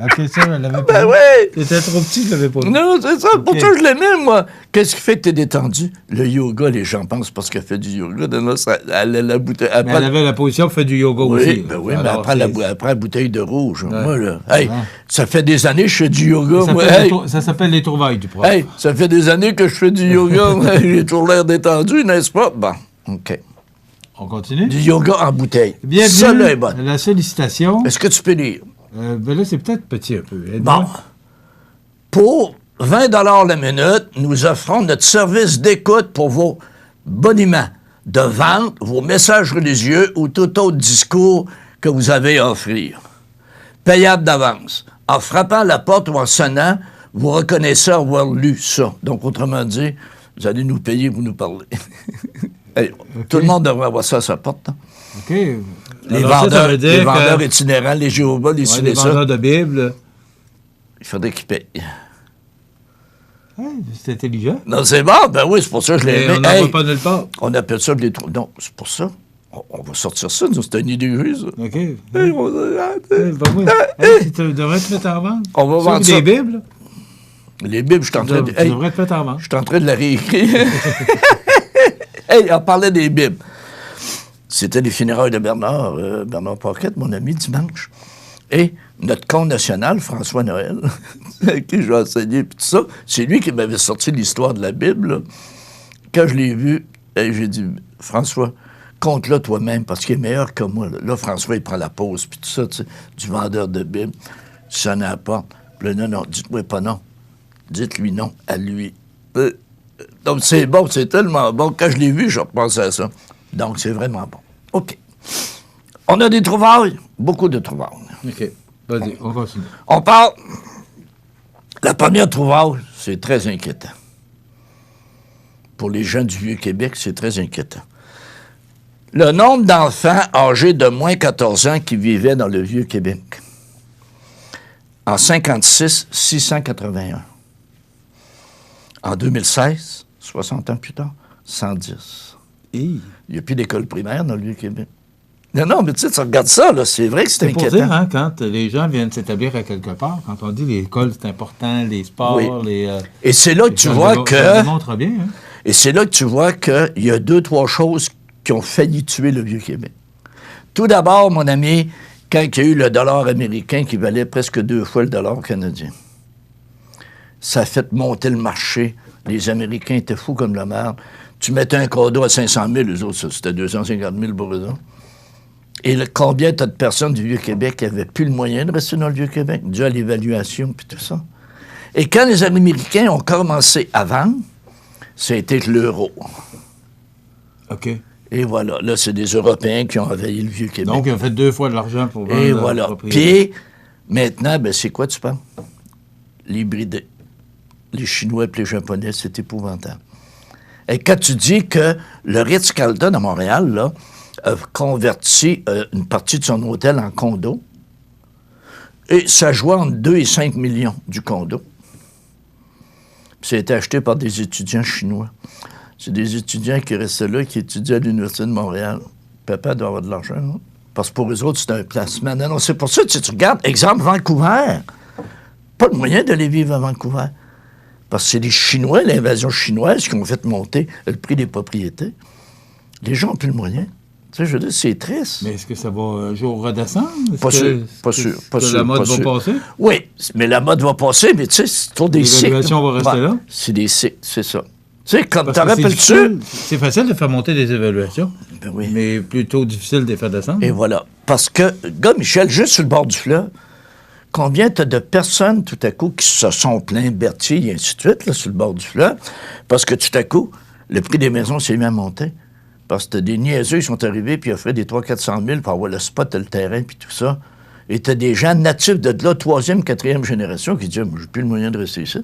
ok, ça, je l'avais pas. Ben vu. oui! T'étais trop petit, je l'avais pas vu. Non, c'est ça. Pour Ok. ça, je l'aimais, moi. Qu'est-ce qui fait que t'es détendu? Le yoga, les gens pensent parce qu'elle fait du yoga. Non, ça, elle a la bouteille. Mais elle avait la position pour faire du yoga aussi. Oui, ben oui, mais Alors, après c'est- après la bouteille de rouge. Ouais. Moi, là, hey, Ouais. ça fait des années que je fais du yoga. Ça Moi, s'appelle hey, ça s'appelle les trouvailles du prof. hey, ça fait des années que je fais du yoga. Moi, j'ai toujours l'air détendu, n'est-ce pas? Bon, OK. On continue? Du yoga en bouteille. Bienvenue Ça, là, est bon. la sollicitation. Est-ce que tu peux lire? Ben là, c'est peut-être petit un peu. Bon. Aide-moi. Pour 20 la minute, nous offrons notre service d'écoute pour vos boniments de vente, vos messages religieux ou tout autre discours que vous avez à offrir. Payable d'avance. En frappant à la porte ou en sonnant, vous reconnaissez avoir lu ça. Donc, autrement dit, vous allez nous payer pour nous parler. Hey, tout le monde devrait avoir ça à sa porte. Hein. OK. Les Alors, ça vendeurs, veut dire les que- vendeurs itinérants, les Jéhovah, les Ouais, ci, les les ça, vendeurs de Bible. il faudrait qu'ils payent. Ouais, c'est intelligent. Non, c'est bon, ben oui, c'est pour ça que je l'ai Et aimé. on n'en Hey, va pas nulle part. on appelle ça les trous. Non, c'est pour ça. On va sortir ça, nous, c'est une idée rue, ça. OK. Hey, on va- Ben oui. Hey, tu devrais te mettre en vente. On va Sauf vendre des ça. Bibles. Les Bibles, je suis en train de... Tu Hey, devrais te mettre en vente. je suis en train de la réécrire. Hey, on parlait des Bibles. C'était les funérailles de Bernard Bernard Paquette, mon ami, dimanche. Et notre comte national, François Noël, à qui j'ai enseigné, puis tout ça, c'est lui qui m'avait sorti l'histoire de la Bible. Là. Quand je l'ai vu, j'ai dit, François, compte-le toi-même, parce qu'il est meilleur que moi. Là, François, il prend la pause, puis tout ça, tu sais, du vendeur de Bible, ça n'a pas. Puis là, non, dites-moi pas non. Dites-lui non à lui. Donc, c'est bon, c'est tellement bon. Quand je l'ai vu, je repensais à ça. Donc, c'est vraiment bon. OK. On a des trouvailles, beaucoup de trouvailles. OK. Vas-y, on continue. On parle. La première trouvaille, c'est très inquiétant. Pour les gens du Vieux-Québec, c'est très inquiétant. Le nombre d'enfants âgés de moins 14 ans qui vivaient dans le Vieux-Québec. En 56, 681. En 2016, 60 ans plus tard, 110. Il n'y a plus d'école primaire dans le Vieux-Québec. Non, mais tu sais, tu regardes ça, là, c'est vrai que c'est C'est pour inquiétant. dire, hein, quand les gens viennent s'établir à quelque part, quand on dit l'école, c'est important, les sports, Oui. les... Et c'est là que tu vois Ça que... démontre bien, hein? Et c'est là que tu vois qu'il y a 2-3 choses qui ont failli tuer le Vieux-Québec. Tout d'abord, mon ami, quand il y a eu le dollar américain qui valait presque 2 fois le dollar canadien, ça a fait monter le marché. Les Américains étaient fous comme la merde. Tu mettais un condo à 500 000, eux autres, ça, c'était 250 000 pour eux autres. Et combien t'as de personnes du Vieux-Québec qui n'avaient plus le moyen de rester dans le Vieux-Québec, dû à l'évaluation puis tout ça. Et quand les Américains ont commencé à vendre, ça a été l'euro. OK. Et voilà, là, c'est des Européens qui ont envahi le Vieux-Québec. Donc, ils ont fait 2 fois de l'argent pour vendre Et la voilà. propriété. Puis, maintenant, ben, c'est quoi tu penses? L'hybridé. Les Chinois et les Japonais, c'est épouvantable. Et quand tu dis que le Ritz-Carlton à Montréal, là, a converti une partie de son hôtel en condo, et ça jouait entre 2 et 5 millions du condo. Puis ça a été acheté par des étudiants chinois. C'est des étudiants qui restaient là, qui étudiaient à l'Université de Montréal. Papa doit avoir de l'argent, hein? Parce que pour eux autres, c'est un placement. Non, c'est pour ça que tu regardes, exemple, Vancouver. Pas de moyen d'aller vivre à Vancouver. Parce que c'est les Chinois, l'invasion chinoise, qui ont fait monter le prix des propriétés. Les gens n'ont plus le moyen. Tu sais, je veux dire, c'est triste. Mais est-ce que ça va un jour redescendre? Pas sûr, pas sûr, pas sûr. La mode pas va sûr. passer? Oui, mais la mode va passer, mais tu sais, c'est toujours des cycles. L'évaluation va rester là? C'est des cycles, c'est ça. Tu sais, comme Parce t'en que rappelles-tu? c'est facile de faire monter des évaluations, Ben oui. mais plutôt difficile de les faire descendre. Et voilà. Parce que, gars, Michel, juste sur le bord du fleuve, combien t'as de personnes, tout à coup, qui se sont plaints, Berthier, et ainsi de suite, là, sur le bord du fleuve, parce que, tout à coup, le prix des maisons s'est mis à monter. Parce que t'as des niaiseux, ils sont arrivés, puis ils offraient des 300-400 000 pour avoir le spot, le terrain, puis tout ça. Et t'as des gens natifs de là, 3e, 4e génération, qui disent « Moi, j'ai plus le moyen de rester ici. »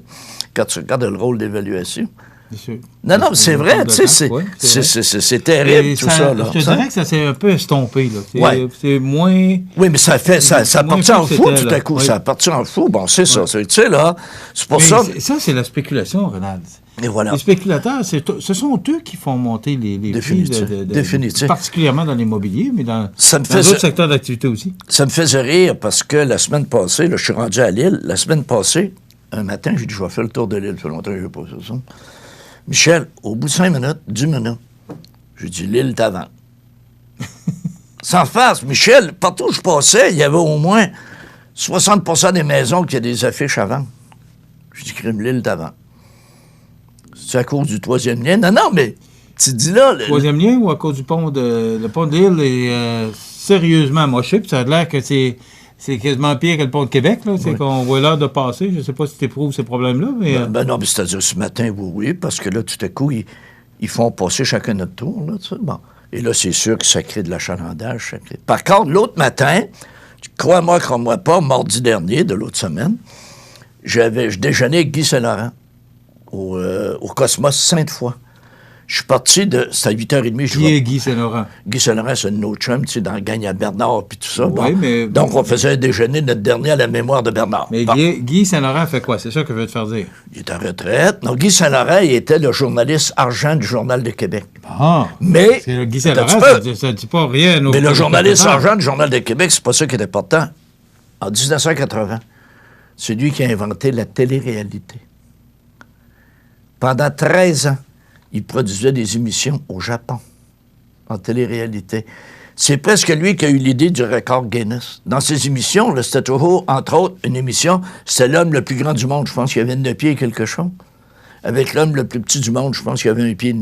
Quand tu regardes le rôle d'évaluation. Non, c'est vrai, tu sais, c'est terrible, tout ça. Là, je te dirais que ça s'est un peu estompé. C'est moins... Oui, mais ça a parti en fou, tout à coup. Oui. Ça a parti en fou. Bon, c'est ça. Tu sais, là, c'est pour ça... Ça, c'est la spéculation, Ronald. Et voilà. Les spéculateurs, ce sont eux qui font monter les prix, Définitif. Particulièrement dans l'immobilier, mais dans d'autres secteurs d'activité aussi. Ça me faisait rire parce que la semaine passée, là, je suis rendu à Lille. La semaine passée, un matin, j'ai dit, je vais faire le tour de Lille. Ça fait longtemps que je n'ai pas fait ça. Michel, au bout de 5 minutes, 10 minutes, j'ai dit, Lille t'avant. Sans face, Michel, partout où je passais, il y avait au moins 60% des maisons qui avaient des affiches avant. J'ai dit, crime, Lille t'avant. C'est à cause du 3e lien? Non, mais tu dis là... Le 3e lien ou à cause du pont de... Le pont de Lille est sérieusement amoché, puis ça a l'air que c'est quasiment pire que le pont de Québec, là. C'est qu'on voit l'heure de passer. Je ne sais pas si tu éprouves ces problèmes-là, mais... non, mais c'est-à-dire ce matin, oui, parce que là, tout à coup, ils font passer chacun notre tour, là, tu sais. Bon. Et là, c'est sûr que ça crée de l'achalandage. Par contre, l'autre matin, crois-moi pas, mardi dernier, de l'autre semaine, je déjeunais avec Guy Saint-Laurent au Cosmos Sainte-Foy. Je suis parti c'était à 8h30. Qui est Guy Saint-Laurent? Guy Saint-Laurent, c'est un de nos chums, tu sais, dans le gagne à Bernard, puis tout ça. Oui, bon. mais... Donc, on faisait un déjeuner notre dernier à la mémoire de Bernard. Mais bon. Guy Saint-Laurent fait quoi? C'est ça que je veux te faire dire. Il est en retraite. Non, Guy Saint-Laurent, il était le journaliste argent du Journal de Québec. Ah! Mais... Guy Saint-Laurent, ça ne dit pas rien. Mais le journaliste argent du Journal de Québec, c'est pas ça qui est important. En 1980, c'est lui qui a inventé la télé-réalité. Pendant 13 ans, il produisait des émissions au Japon, en télé-réalité. C'est presque lui qui a eu l'idée du record Guinness. Dans ses émissions, là, c'était toujours, entre autres, une émission, c'était l'homme le plus grand du monde, je pense qu'il avait 9 pieds et quelque chose. Avec l'homme le plus petit du monde, je pense qu'il avait 1,5 pied.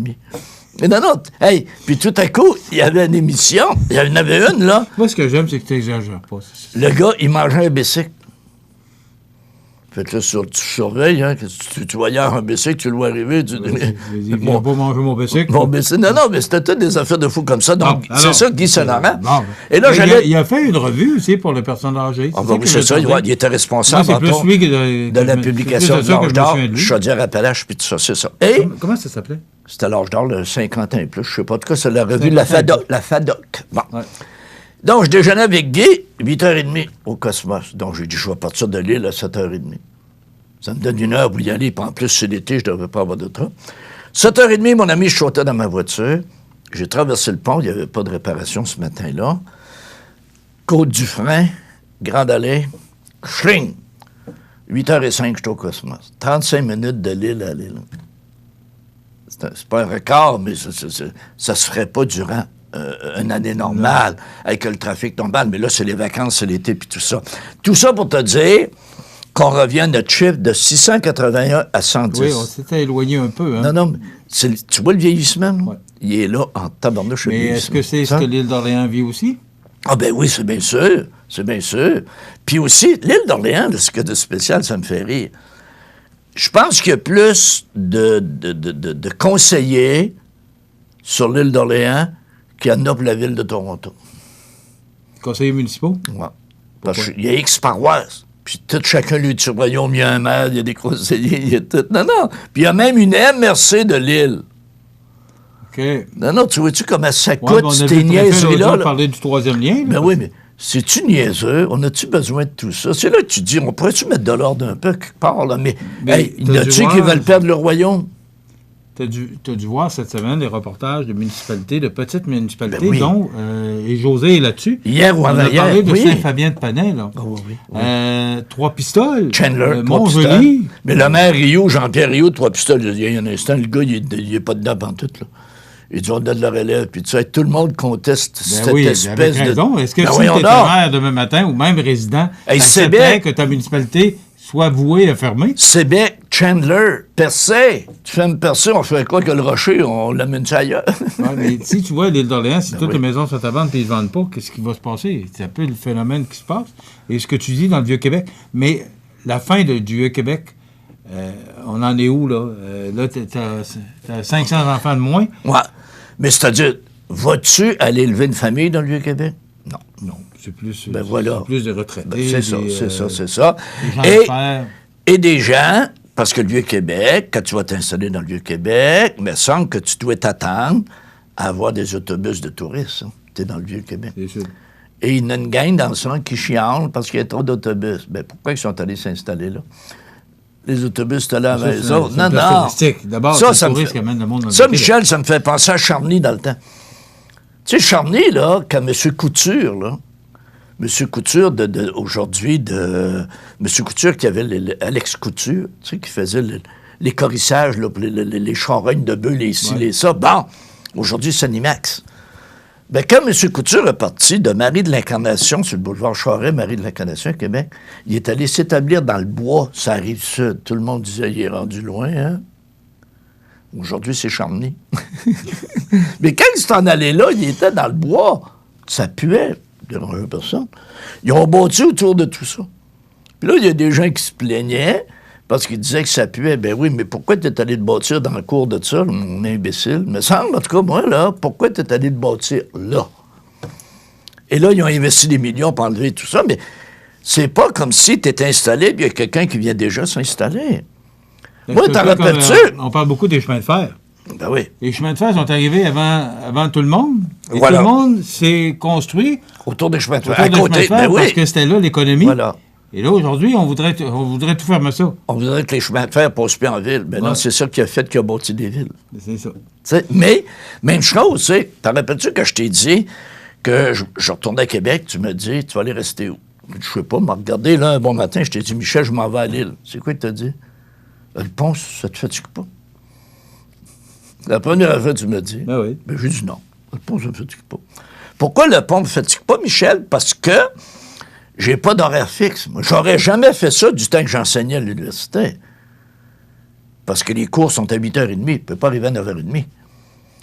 Mais non, hey, puis tout à coup, il y avait une émission, il y en avait une, là. Moi, ce que j'aime, c'est que tu n'exagères pas. Le gars, il mangeait un bicycle. Fait que là, tu surveilles, hein, que tu vois hier un bicycle, tu le vois arriver, tu dis... Il vient pas manger mon bicycle. Mon bicycle. Non, mais c'était toutes des affaires de fous comme ça. Donc, c'est ça, Guy Saint-Laurent. Et là, il a fait une revue aussi pour les personnes âgées. Ah, oui, c'est ça. Il était responsable de la publication de l'âge d'or, Chaudière-Appalaches, puis tout ça, c'est ça. Et... Comment ça s'appelait? C'était l'âge d'or, le 50 ans et plus, je sais pas. En tout cas, c'est la revue de la FADOC. Bon. Ouais. Donc, je déjeunais avec Guy, 8h30 au Cosmos. Donc, j'ai dit, je vais partir de Lille à 7h30. Ça me donne 1 heure pour y aller. Puis en plus, c'est l'été, je ne devrais pas avoir de train. 7h30, mon ami, je sautais dans ma voiture. J'ai traversé le pont. Il n'y avait pas de réparation ce matin-là. Côte-du-Frein, Grande Allée, schling! 8h05, j'étais au Cosmos. 35 minutes de Lille à Lille. C'est pas un record, mais ça se ferait pas durant une année normale, avec le trafic normal. Mais là, c'est les vacances, c'est l'été, puis tout ça. Tout ça pour te dire qu'on revient à notre chiffre de 681 à 110. Oui, on s'était éloigné un peu. Hein? Non, mais tu vois le vieillissement? Ouais. Il est là en tabarnouche. Mais est-ce que c'est ce que l'île d'Orléans vit aussi? Ah ben oui, c'est bien sûr. C'est bien sûr. Puis aussi, l'île d'Orléans, ce qu'il y a de spécial, ça me fait rire. Je pense qu'il y a plus de conseillers sur l'île d'Orléans qu'il y en a pour la ville de Toronto. Conseillers municipaux? Oui. Parce qu'il y a X paroisses. Puis tout chacun lui dit, voyons, il y a un maire, il y a des conseillers, il y a tout. Non. Puis il y a même une MRC de l'île. OK. Non, tu vois-tu comment ça coûte, ces niaiseries-là? On a parlé du 3e lien. Ben oui, mais c'est-tu niaiseux? On a-tu besoin de tout ça? C'est là que tu dis, on pourrait-tu mettre de l'ordre un peu quelque part, là? Mais hey, il y en a-tu qui veulent perdre le royaume? Tu as dû voir cette semaine des reportages de municipalités, de petites municipalités, dont, et José est là-dessus. Hier ou avant-hier. On a parlé de Saint-Fabien-de-Panay, là. Oh, oui. Trois-Pistoles. Chandler, Montjoli. Mais le maire Rio, Jean-Pierre Rio, Trois-Pistoles, il y a un instant, le gars, il n'est pas dedans pantoute, là. Il dit, on donne la relève, puis tu sais, tout le monde conteste cette espèce de... Est-ce que si tu es maire demain matin, ou même résident, tu accepterais que ta municipalité soit voué à fermer. C'est bien Chandler, percé. Tu fais me percer, on fait quoi que le rocher, on l'amène ça ailleurs. Ouais, mais si tu vois l'île d'Orléans, si Ben toutes oui. les maisons sont à vendre et ils ne vendent pas, qu'est-ce qui va se passer? C'est un peu le phénomène qui se passe. Et ce que tu dis dans le Vieux-Québec, mais la fin du Vieux-Québec, on en est où, là? Là, t'as 500 enfants de moins. Ouais. Mais c'est-à-dire, vas-tu aller élever une famille dans le Vieux-Québec? Non. Non, c'est plus, Ben voilà. c'est plus de retraités. Ben, c'est ça, des, c'est ça. des gens Et, d'affaires. et des gens, parce que le Vieux-Québec, quand tu vas t'installer dans le Vieux-Québec, il me semble que tu dois t'attendre à avoir des autobus de touristes. Hein. Tu es dans le Vieux-Québec. C'est sûr. Et il y en a une gang dans le centre qui chiale parce qu'il y a trop d'autobus. Ben pourquoi ils sont allés s'installer là? Les autobus, c'était là avec eux autres. C'est une place touristique. D'abord, Ça, c'est ça le me touriste fait- qui amène le monde dans le Ça, Vieux-Québec. Michel, ça me fait penser à Charny dans le temps. Tu sais, Charny, là, quand M. Couture, là, M. Couture, aujourd'hui, M. Couture qui avait Alex Couture, tu sais, qui faisait les corissages, là, pour les charognes de bœufs, les ci, les ça. Bon, aujourd'hui, c'est Animax. Ben, quand M. Couture est parti de Marie de l'Incarnation, sur le boulevard Charest, Marie de l'Incarnation, à Québec, il est allé s'établir dans le bois, ça arrive sud. Tout le monde disait, il est rendu loin, hein? Aujourd'hui, c'est Charny. Mais quand il s'est en allé là, il était dans le bois. Ça puait, dérangeait personne. Ils ont bâti autour de tout ça. Puis là, il y a des gens qui se plaignaient parce qu'ils disaient que ça puait. Ben oui, mais pourquoi tu es allé te bâtir dans le cours de ça, mon imbécile? Me semble, en tout cas, moi, là, pourquoi tu es allé te bâtir là? Et là, ils ont investi des millions pour enlever tout ça, mais c'est pas comme si tu étais installé puis il y a quelqu'un qui vient déjà s'installer. Moi, t'en rappelles-tu? On parle beaucoup des chemins de fer. Ben oui. Les chemins de fer sont arrivés avant tout le monde. Et Voilà. tout le monde s'est construit Autour des chemins de fer. autour À des chemins de côté, fer ben parce oui. que c'était là l'économie. Voilà. Et là, aujourd'hui, on voudrait tout fermer ça. On voudrait que les chemins de fer passent plus en ville. Ben non, Ouais. c'est ça qui a fait qu'il a bâti des villes. C'est ça. T'sais, mais, même chose, tu sais, t'en rappelles-tu que je t'ai dit que je retournais à Québec, tu me dis, tu vas aller rester où? Je sais pas, m'a regardé, là, un bon matin, je t'ai dit, Michel, je m'en vais à Lille. C'est quoi que t'as dit? Le pont, ça te fatigue pas? La première fois, tu me dis. Ben oui. Ben, j'ai dit non. Le pont, ça me fatigue pas. Pourquoi le pont me fatigue pas, Michel? Parce que j'ai pas d'horaire fixe. Moi, j'aurais jamais fait ça du temps que j'enseignais à l'université. Parce que les cours sont à 8h30. Je ne peux pas arriver à 9h30.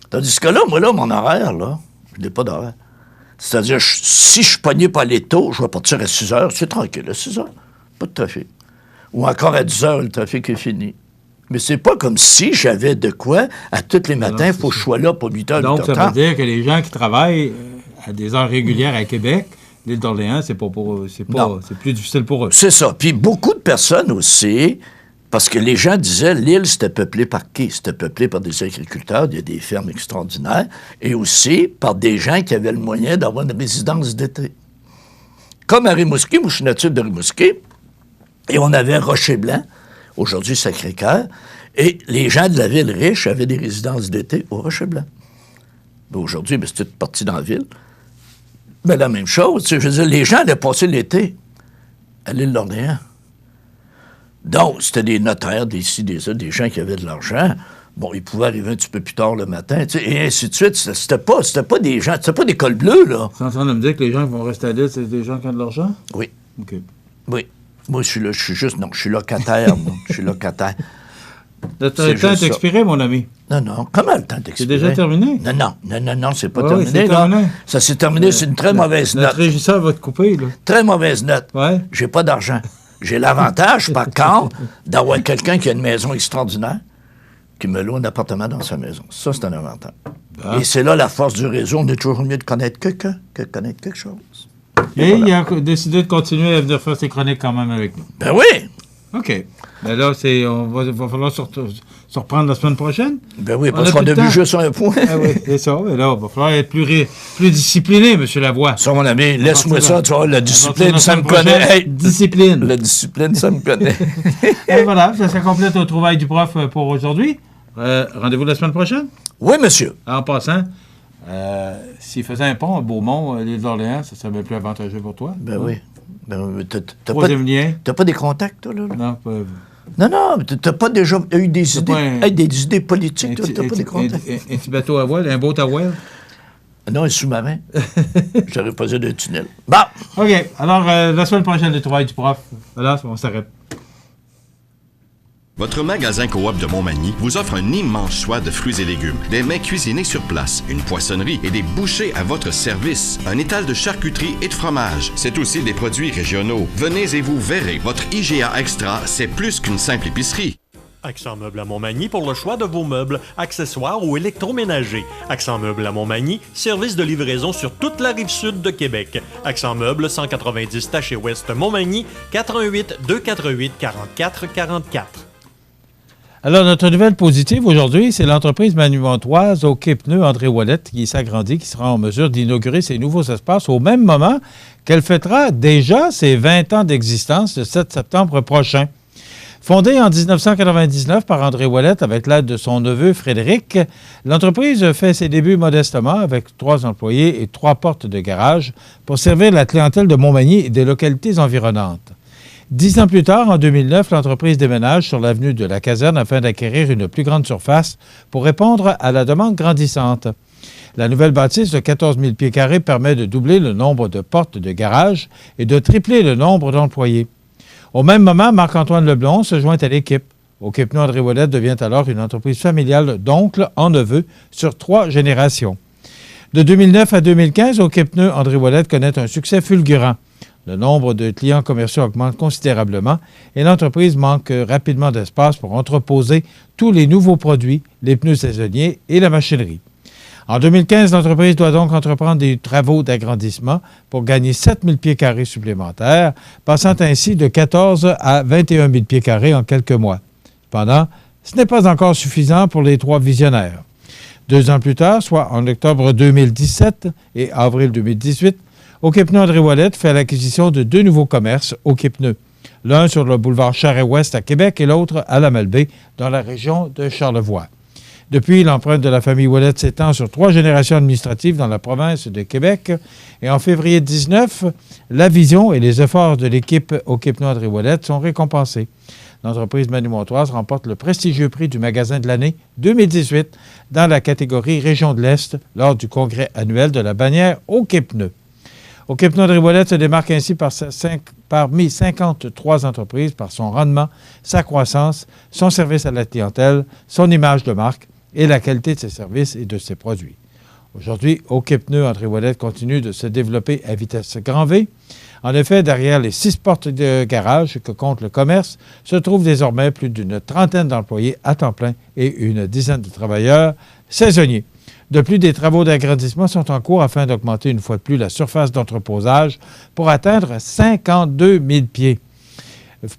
Tandis que là, moi, là, mon horaire, là, je n'ai pas d'horaire. C'est-à-dire, si je suis pogné par les taux, je vais partir à 6h. C'est tranquille, à 6h. Pas de trafic. Ou encore à 10h, le trafic est fini. Mais c'est pas comme si j'avais de quoi, à tous les matins, il faut que je sois là pour 8h, Donc, 8h30. ça veut dire que les gens qui travaillent à des heures régulières à Québec, l'île d'Orléans, c'est plus difficile pour eux. C'est ça. Puis beaucoup de personnes aussi, parce que les gens disaient, l'île, c'était peuplé par qui? C'était peuplé par des agriculteurs, il y a des fermes extraordinaires, et aussi par des gens qui avaient le moyen d'avoir une résidence d'été. Comme à Rimouski, moi je suis natif de Rimouski, et on avait Rocher-Blanc, aujourd'hui Sacré-Cœur, et les gens de la ville riche avaient des résidences d'été au Rocher-Blanc. Ben, aujourd'hui, ben, c'est toute partie dans la ville. Mais la même chose, tu sais, je veux dire, les gens allaient passer l'été à l'île d'Orléans. Donc, c'était des notaires, des ci, des ça, des gens qui avaient de l'argent. Bon, ils pouvaient arriver un petit peu plus tard le matin, tu sais, et ainsi de suite. C'était pas des gens, c'était pas des cols bleus, là. Tu es en train de me dire que les gens qui vont rester à l'île, c'est des gens qui ont de l'argent? Oui, OK. oui. Moi, je suis locataire, moi. Je suis locataire. Le C'est temps juste est ça. expiré, mon ami. Non. Comment le temps d'expirer? C'est déjà terminé? Non, c'est pas Oui, terminé, c'est là. terminé. Ça s'est terminé, c'est une très mauvaise Notre note. régisseur va te couper, là. Très mauvaise note. Ouais. J'ai pas d'argent. J'ai l'avantage, par contre, d'avoir quelqu'un qui a une maison extraordinaire, qui me loue un appartement dans sa maison. Ça, c'est un avantage. Ah. Et c'est là la force du réseau. On est toujours mieux de connaître quelqu'un que de connaître quelque chose. Et il a décidé de continuer à venir faire ses chroniques quand même avec nous. Ben oui! OK. Ben là, va falloir se reprendre la semaine prochaine. Ben oui, On parce a qu'on plus a de vu temps. juste un point. Ah oui, c'est ça. Mais là, il va falloir être plus discipliné, M. Lavoie. Ça, mon ami, laisse-moi ça, tu vois, la discipline, la ça me semaine prochaine, connaît. Hey, discipline. la discipline, ça me connaît. Et voilà, ça complète au trouvail du prof pour aujourd'hui. Rendez-vous la semaine prochaine. Oui, monsieur. En passant, s'il faisait un pont à Beaumont, l'île d'Orléans, ça serait plus avantageux pour toi. Ben oui. Ben oui. T'as Troisième lien. pas des contacts, toi, là? Non, pas... Non, mais t'as pas déjà eu des idées, pas un- des idées politiques, toi? T'as pas des contacts? Un petit bateau à voile, un boat à voile. Non, un sous-marin. J'aurais posé d'un tunnel. Bon. OK. Alors, la semaine prochaine, le trouvail du prof. Voilà, on s'arrête. Votre magasin Coop de Montmagny vous offre un immense choix de fruits et légumes, des mets cuisinés sur place, une poissonnerie et des bouchers à votre service, un étal de charcuterie et de fromage. C'est aussi des produits régionaux. Venez et vous verrez, votre IGA Extra, c'est plus qu'une simple épicerie. Accent Meubles à Montmagny pour le choix de vos meubles, accessoires ou électroménagers. Accent Meubles à Montmagny, service de livraison sur toute la rive sud de Québec. Accent Meubles, 190 Taché Ouest Montmagny, 88 248 44 44. Alors, notre nouvelle positive aujourd'hui, c'est l'entreprise manumontoise au Quai Pneus André Ouellette qui s'agrandit, qui sera en mesure d'inaugurer ses nouveaux espaces au même moment qu'elle fêtera déjà ses 20 ans d'existence le 7 septembre prochain. Fondée en 1999 par André Ouellette avec l'aide de son neveu Frédéric, l'entreprise fait ses débuts modestement avec 3 employés et 3 portes de garage pour servir la clientèle de Montmagny et des localités environnantes. 10 ans plus tard, en 2009, l'entreprise déménage sur l'avenue de la Caserne afin d'acquérir une plus grande surface pour répondre à la demande grandissante. La nouvelle bâtisse de 14 000 pieds carrés permet de doubler le nombre de portes de garage et de tripler le nombre d'employés. Au même moment, Marc-Antoine Leblond se joint à l'équipe. Au Quai Pneus André Ouellette devient alors une entreprise familiale d'oncle en neveu sur 3 générations. De 2009 à 2015, au Quai Pneus André Ouellette connaît un succès fulgurant. Le nombre de clients commerciaux augmente considérablement et l'entreprise manque rapidement d'espace pour entreposer tous les nouveaux produits, les pneus saisonniers et la machinerie. En 2015, l'entreprise doit donc entreprendre des travaux d'agrandissement pour gagner 7 000 pieds carrés supplémentaires, passant ainsi de 14 à 21 000 pieds carrés en quelques mois. Cependant, ce n'est pas encore suffisant pour les 3 visionnaires. 2 ans plus tard, soit en octobre 2017 et avril 2018, au Quai Pneus André Ouellette fait l'acquisition de 2 nouveaux commerces au Quai Pneus, l'un sur le boulevard Charest-Ouest à Québec et l'autre à la Malbaie, dans la région de Charlevoix. Depuis, l'empreinte de la famille Ouellette s'étend sur 3 générations administratives dans la province de Québec. Et en février 2019, la vision et les efforts de l'équipe au Quai Pneus André Ouellette sont récompensés. L'entreprise manumontoise remporte le prestigieux prix du magasin de l'année 2018 dans la catégorie Région de l'Est lors du congrès annuel de la bannière au Quai Pneus. Au Quai Pneus André Ouellette se démarque ainsi parmi 53 entreprises par son rendement, sa croissance, son service à la clientèle, son image de marque et la qualité de ses services et de ses produits. Aujourd'hui, au Quai Pneus André Ouellette continue de se développer à vitesse grand V. En effet, derrière les 6 portes de garage que compte le commerce, se trouvent désormais plus d'une trentaine d'employés à temps plein et une dizaine de travailleurs saisonniers. De plus, des travaux d'agrandissement sont en cours afin d'augmenter une fois de plus la surface d'entreposage pour atteindre 52 000 pieds.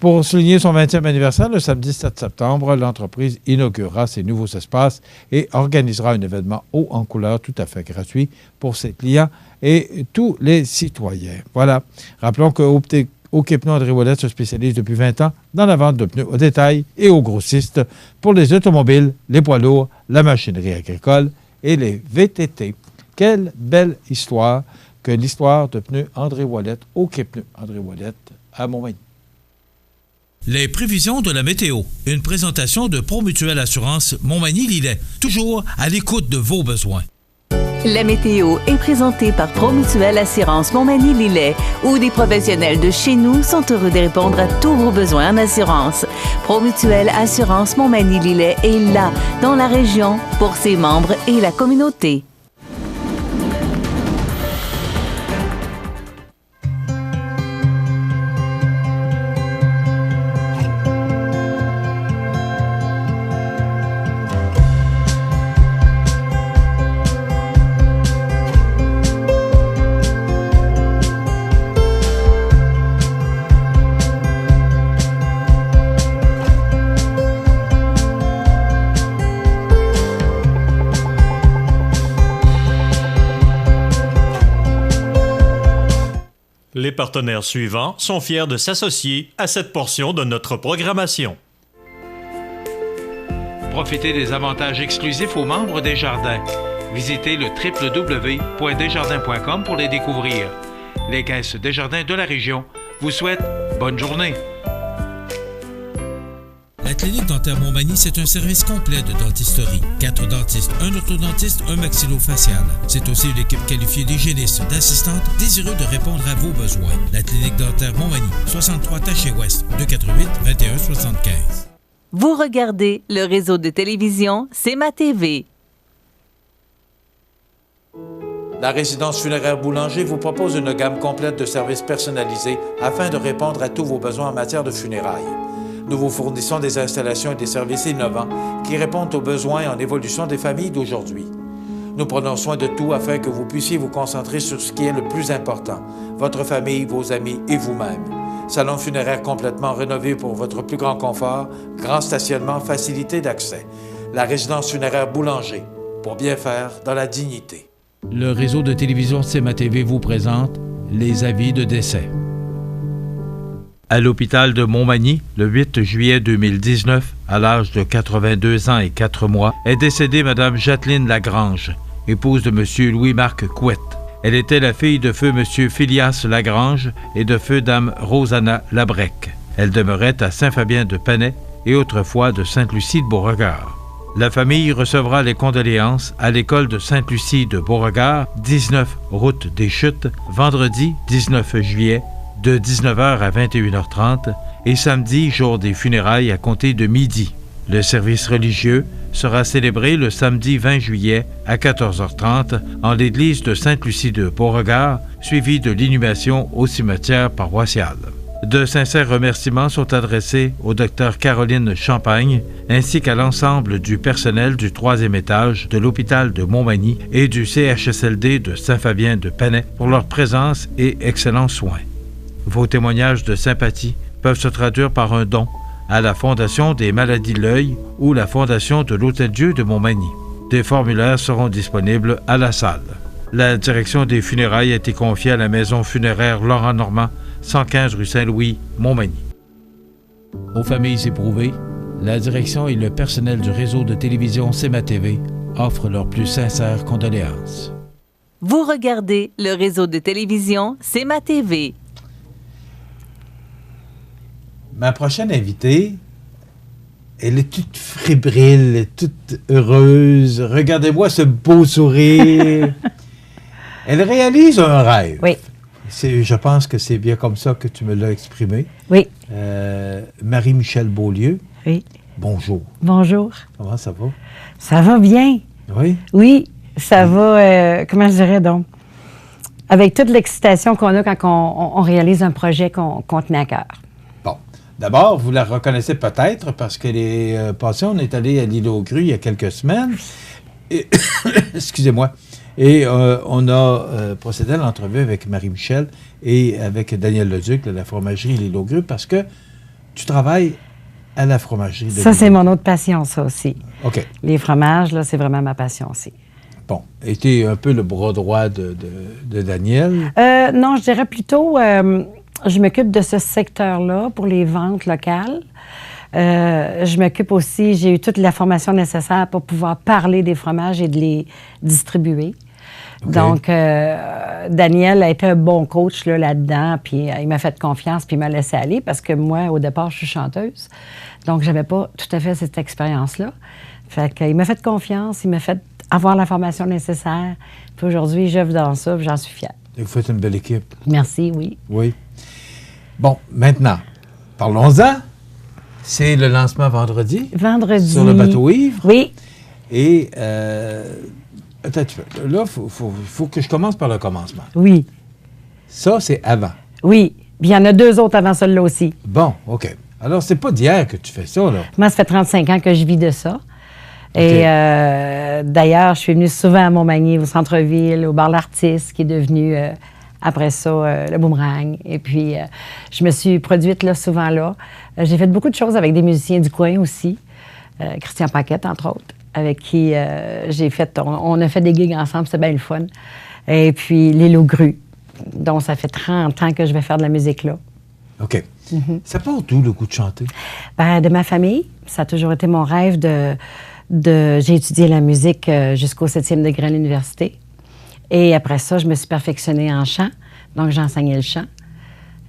Pour souligner son 20e anniversaire, le samedi 7 septembre, l'entreprise inaugurera ses nouveaux espaces et organisera un événement haut en couleur tout à fait gratuit pour ses clients et tous les citoyens. Voilà. Rappelons qu'au Quai Pneus André Ouellette se spécialise depuis 20 ans dans la vente de pneus au détail et aux grossistes pour les automobiles, les poids lourds, la machinerie agricole et les VTT. Quelle belle histoire que l'histoire de Pneus André Ouellette au Quai Pneus André Ouellette à Montmagny. Les prévisions de la météo. Une présentation de Promutuelle Assurance Montmagny-Lillet. Toujours à l'écoute de vos besoins. La météo est présentée par Promutuelle Assurance Montmagny-Lillet, où des professionnels de chez nous sont heureux de répondre à tous vos besoins en assurance. Promutuelle Assurance Montmagny-Lillet est là, dans la région, pour ses membres et la communauté. Les partenaires suivants sont fiers de s'associer à cette portion de notre programmation. Profitez des avantages exclusifs aux membres des Jardins. Visitez le www.desjardins.com pour les découvrir. Les caisses Desjardins de la région vous souhaitent bonne journée. La Clinique Dentaire Montmagny, c'est un service complet de dentisterie. 4 dentistes, un orthodontiste, un maxillofacial. C'est aussi une équipe qualifiée d'hygiénistes, d'assistantes, désireux de répondre à vos besoins. La Clinique Dentaire Montmagny, 63 Taché Ouest, 248-2175. Vous regardez le réseau de télévision C'est ma TV. La résidence funéraire Boulanger vous propose une gamme complète de services personnalisés afin de répondre à tous vos besoins en matière de funérailles. Nous vous fournissons des installations et des services innovants qui répondent aux besoins en évolution des familles d'aujourd'hui. Nous prenons soin de tout afin que vous puissiez vous concentrer sur ce qui est le plus important, votre famille, vos amis et vous-même. Salon funéraire complètement rénové pour votre plus grand confort, grand stationnement, facilité d'accès. La résidence funéraire Boulanger, pour bien faire dans la dignité. Le réseau de télévision C'est ma TV vous présente les avis de décès. À l'hôpital de Montmagny, le 8 juillet 2019, à l'âge de 82 ans et 4 mois, est décédée Mme Jacqueline Lagrange, épouse de M. Louis-Marc Couette. Elle était la fille de feu M. Phileas Lagrange et de feu Dame Rosanna Labrec. Elle demeurait à Saint-Fabien-de-Panay et autrefois de Sainte-Lucie de Beauregard. La famille recevra les condoléances à l'école de Sainte-Lucie de Beauregard, 19 route des Chutes, vendredi 19 juillet, de 19h à 21h30 et samedi, jour des funérailles, à compter de midi. Le service religieux sera célébré le samedi 20 juillet à 14h30 en l'église de Sainte-Lucie de Beauregard, suivi de l'inhumation au cimetière paroissial. De sincères remerciements sont adressés au Dr Caroline Champagne ainsi qu'à l'ensemble du personnel du 3e étage de l'hôpital de Montmagny et du CHSLD de Saint-Fabien-de-Panay pour leur présence et excellents soins. Vos témoignages de sympathie peuvent se traduire par un don à la Fondation des maladies de l'œil ou la Fondation de l'Hôtel-Dieu de Montmagny. Des formulaires seront disponibles à la salle. La direction des funérailles a été confiée à la maison funéraire Laurent Normand, 115 rue Saint-Louis, Montmagny. Aux familles éprouvées, la direction et le personnel du réseau de télévision C'est ma TV offrent leurs plus sincères condoléances. Vous regardez le réseau de télévision C'est ma TV. Ma prochaine invitée, elle est toute fébrile, toute heureuse. Regardez-moi ce beau sourire. Elle réalise un rêve. Oui. Je pense que c'est bien comme ça que tu me l'as exprimé. Oui. Marie-Michel Beaulieu. Oui. Bonjour. Bonjour. Comment ça va? Ça va bien. Oui? Oui, ça va, comment je dirais donc, avec toute l'excitation qu'on a quand on réalise un projet qu'on tenait à cœur. Bon. D'abord, vous la reconnaissez peut-être parce qu'elle est passée, on est allé à l'île aux Grues il y a quelques semaines. Et excusez-moi. Et on a procédé à l'entrevue avec Marie-Michel et avec Daniel Leduc de la fromagerie L'Île aux Grues parce que tu travailles à la fromagerie de Ça, c'est mon autre passion, ça aussi. OK. Les fromages, là, c'est vraiment ma passion aussi. Bon. Et tu es un peu le bras droit de Daniel? Non, je dirais plutôt, je m'occupe de ce secteur-là pour les ventes locales. Je m'occupe aussi, j'ai eu toute la formation nécessaire pour pouvoir parler des fromages et de les distribuer. Okay. Donc, Daniel a été un bon coach là-dedans, puis il m'a fait confiance, puis il m'a laissé aller parce que moi, au départ, je suis chanteuse. Donc, j'avais pas tout à fait cette expérience-là. Fait qu'il m'a fait confiance, il m'a fait avoir la formation nécessaire. Puis aujourd'hui, j'œuvre dans ça, puis j'en suis fière. Et vous faites une belle équipe. Merci, oui. Oui. Bon, maintenant, parlons-en. C'est le lancement vendredi. Vendredi. Sur le bateau ivre. Oui. Et, attends, là, il faut que je commence par le commencement. Oui. Ça, c'est avant. Oui. Puis il y en a 2 autres avant celui-là aussi. Bon, OK. Alors, c'est pas d'hier que tu fais ça, là. Moi, ça fait 35 ans que je vis de ça. Okay. Et d'ailleurs, je suis venue souvent à Montmagny, au centre-ville, au bar L'Artiste, qui est devenu... après ça, le Boomerang. Et puis, je me suis produite là, souvent là. J'ai fait beaucoup de choses avec des musiciens du coin aussi. Christian Paquette, entre autres, avec qui j'ai fait... On a fait des gigs ensemble, c'était bien le fun. Et puis, L'Île aux Grues, dont ça fait 30 ans que je vais faire de la musique là. OK. Mm-hmm. Ça part d'où, le goût de chanter? Ben, de ma famille. Ça a toujours été mon rêve J'ai étudié la musique jusqu'au 7e degré à l'université. Et après ça, je me suis perfectionnée en chant. Donc, j'enseignais le chant.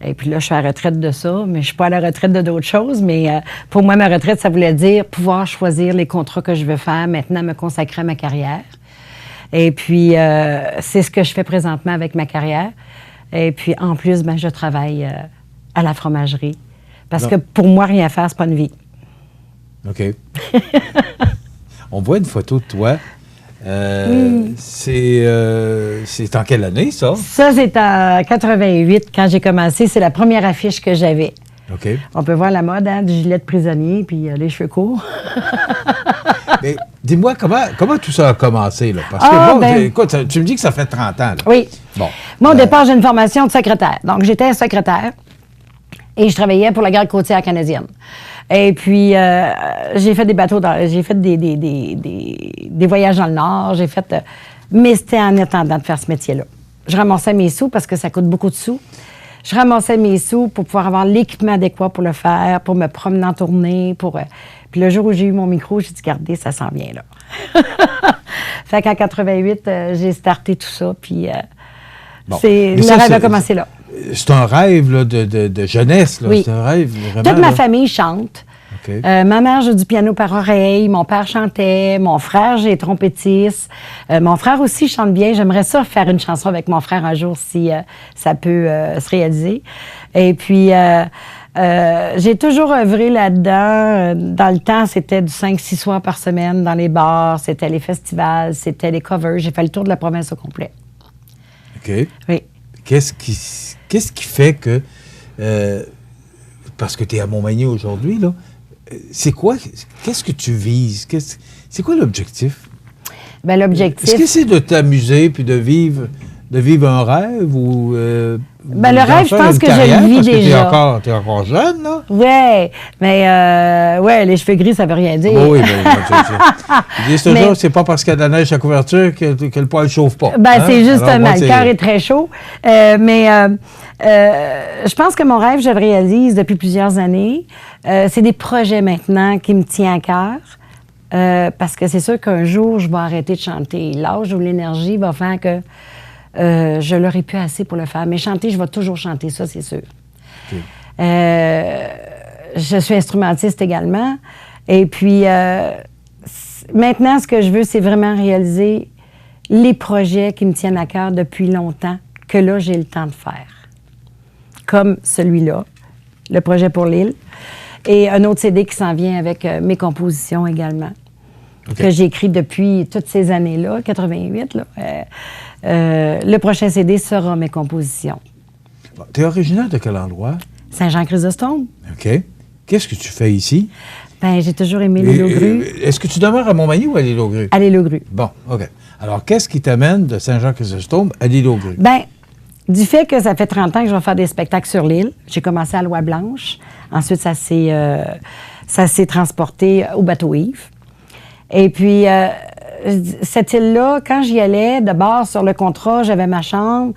Et puis là, je suis à la retraite de ça, mais je ne suis pas à la retraite de d'autres choses. Mais pour moi, ma retraite, ça voulait dire pouvoir choisir les contrats que je veux faire, maintenant me consacrer à ma carrière. Et puis, c'est ce que je fais présentement avec ma carrière. Et puis, en plus, ben, je travaille à la fromagerie. Parce que pour moi, rien faire, c'est pas une vie. OK. On voit une photo de toi. C'est en quelle année, ça? Ça, c'est en 88, quand j'ai commencé. C'est la première affiche que j'avais. OK. On peut voir la mode, hein, du gilet de prisonnier puis les cheveux courts. Mais dis-moi, comment tout ça a commencé, là? Parce que, écoute, tu me dis que ça fait 30 ans, là. Oui. Bon. Moi, au départ, j'ai une formation de secrétaire. Donc, j'étais secrétaire et je travaillais pour la garde côtière canadienne. Et puis, j'ai fait des bateaux, j'ai fait des voyages dans le Nord, mais c'était en attendant de faire ce métier-là. Je ramassais mes sous parce que ça coûte beaucoup de sous. Je ramassais mes sous pour pouvoir avoir l'équipement adéquat pour le faire, pour me promener en tournée. Puis le jour où j'ai eu mon micro, j'ai dit, regardez, ça s'en vient là. Fait qu'en 88, j'ai starté tout ça. Puis le rêve a commencé là. C'est un rêve là, de jeunesse. Là. Oui. C'est un rêve vraiment. Toute ma famille chante. Okay. Ma mère joue du piano par oreille, mon père chantait, mon frère, j'ai trompettiste. Mon frère aussi chante bien. J'aimerais ça faire une chanson avec mon frère un jour si ça peut se réaliser. Et puis, j'ai toujours œuvré là-dedans. Dans le temps, c'était du 5-6 soirs par semaine dans les bars, c'était les festivals, c'était les covers. J'ai fait le tour de la province au complet. OK. Oui. Qu'est-ce qui fait que... parce que tu es à Montmagny aujourd'hui, là, c'est quoi? Qu'est-ce que tu vises? C'est quoi l'objectif? Bien, l'objectif... Est-ce que c'est de t'amuser puis de vivre un rêve ou... Ben, le rêve, je pense que je le vis déjà. T'es encore jeune, là? Oui, mais les cheveux gris, ça veut rien dire. Oui, ils disent toujours que c'est pas parce qu'il y a de la neige à couverture que le poil ne chauffe pas. Ben, c'est justement, le cœur est très chaud. Je pense que mon rêve, je le réalise depuis plusieurs années. C'est des projets maintenant qui me tiennent à cœur. Parce que c'est sûr qu'un jour, je vais arrêter de chanter. L'âge ou l'énergie va faire que je l'aurai plus assez pour le faire. Mais chanter, je vais toujours chanter, ça, c'est sûr. Okay. Je suis instrumentiste également. Et puis, maintenant, ce que je veux, c'est vraiment réaliser les projets qui me tiennent à cœur depuis longtemps, que là, j'ai le temps de faire. Comme celui-là, le projet pour l'île. Et un autre CD qui s'en vient avec mes compositions également, que j'ai écrit depuis toutes ces années-là, 88, là. Le prochain CD sera mes compositions. Bon, tu es originaire de quel endroit? Saint-Jean-Chrysostome. OK. Qu'est-ce que tu fais ici? Bien, j'ai toujours aimé l'île aux grues. Est-ce que tu demeures à Montmagny ou à l'île aux grues? À l'île aux grues. Bon, OK. Alors, qu'est-ce qui t'amène de Saint-Jean-Chrysostome à l'île aux grues? Bien, du fait que ça fait 30 ans que je vais faire des spectacles sur l'île, j'ai commencé à Loi-Blanche. Ensuite, ça s'est transporté au Bateau-Yves. Et puis, cette île-là, quand j'y allais, de bord sur le contrat, j'avais ma chambre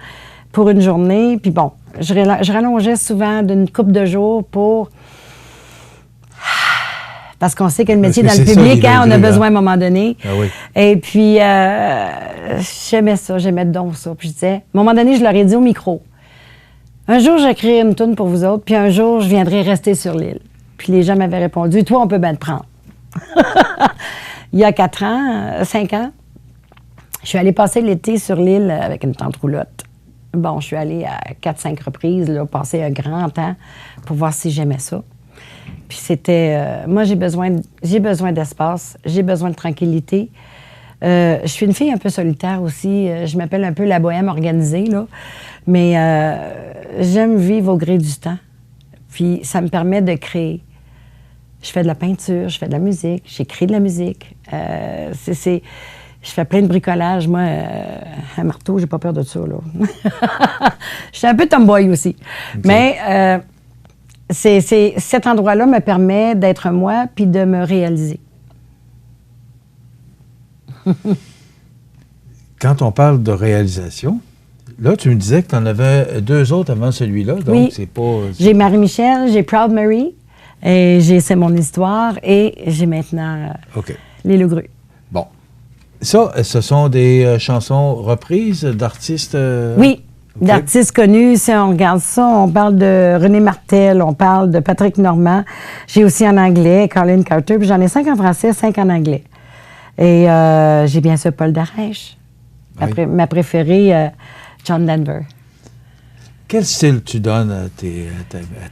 pour une journée. Puis bon, je rallongeais souvent d'une couple de jours pour... Parce qu'on sait que le métier dans le public, on a besoin à un moment donné. Ah oui. Et puis, j'aimais ça, j'aimais donc ça. Puis je disais, à un moment donné, je leur ai dit au micro, un jour, j'écrirai une toune pour vous autres, puis un jour, je viendrai rester sur l'île. Puis les gens m'avaient répondu, toi, on peut bien te prendre. Il y a 5 ans, je suis allée passer l'été sur l'île avec une tante roulotte. Bon, je suis allée à 4-5 reprises, là, passer un grand temps pour voir si j'aimais ça. Puis c'était... moi, j'ai besoin d'espace, j'ai besoin de tranquillité. Je suis une fille un peu solitaire aussi. Je m'appelle un peu la bohème organisée, là. Mais j'aime vivre au gré du temps. Puis ça me permet de créer. Je fais de la peinture, je fais de la musique, j'écris de la musique. Je fais plein de bricolage. Moi, un marteau, j'ai pas peur de ça, là. Je suis un peu tomboy aussi. Okay. Mais cet endroit-là me permet d'être moi puis de me réaliser. Quand on parle de réalisation, là, tu me disais que tu en avais 2 autres avant celui-là. Donc, oui. C'est pas... J'ai Marie-Michel, j'ai Proud Mary, et j'ai C'est mon histoire, et j'ai maintenant L'île aux grues. Bon. Ça, ce sont des chansons reprises d'artistes... Oui, d'artistes connus. Si on regarde ça, on parle de René Martel, on parle de Patrick Normand. J'ai aussi en anglais, Colin Carter, puis j'en ai 5 en français, 5 en anglais. Et j'ai bien sûr Paul Darèche. Ma préférée, John Denver. Quel style tu donnes à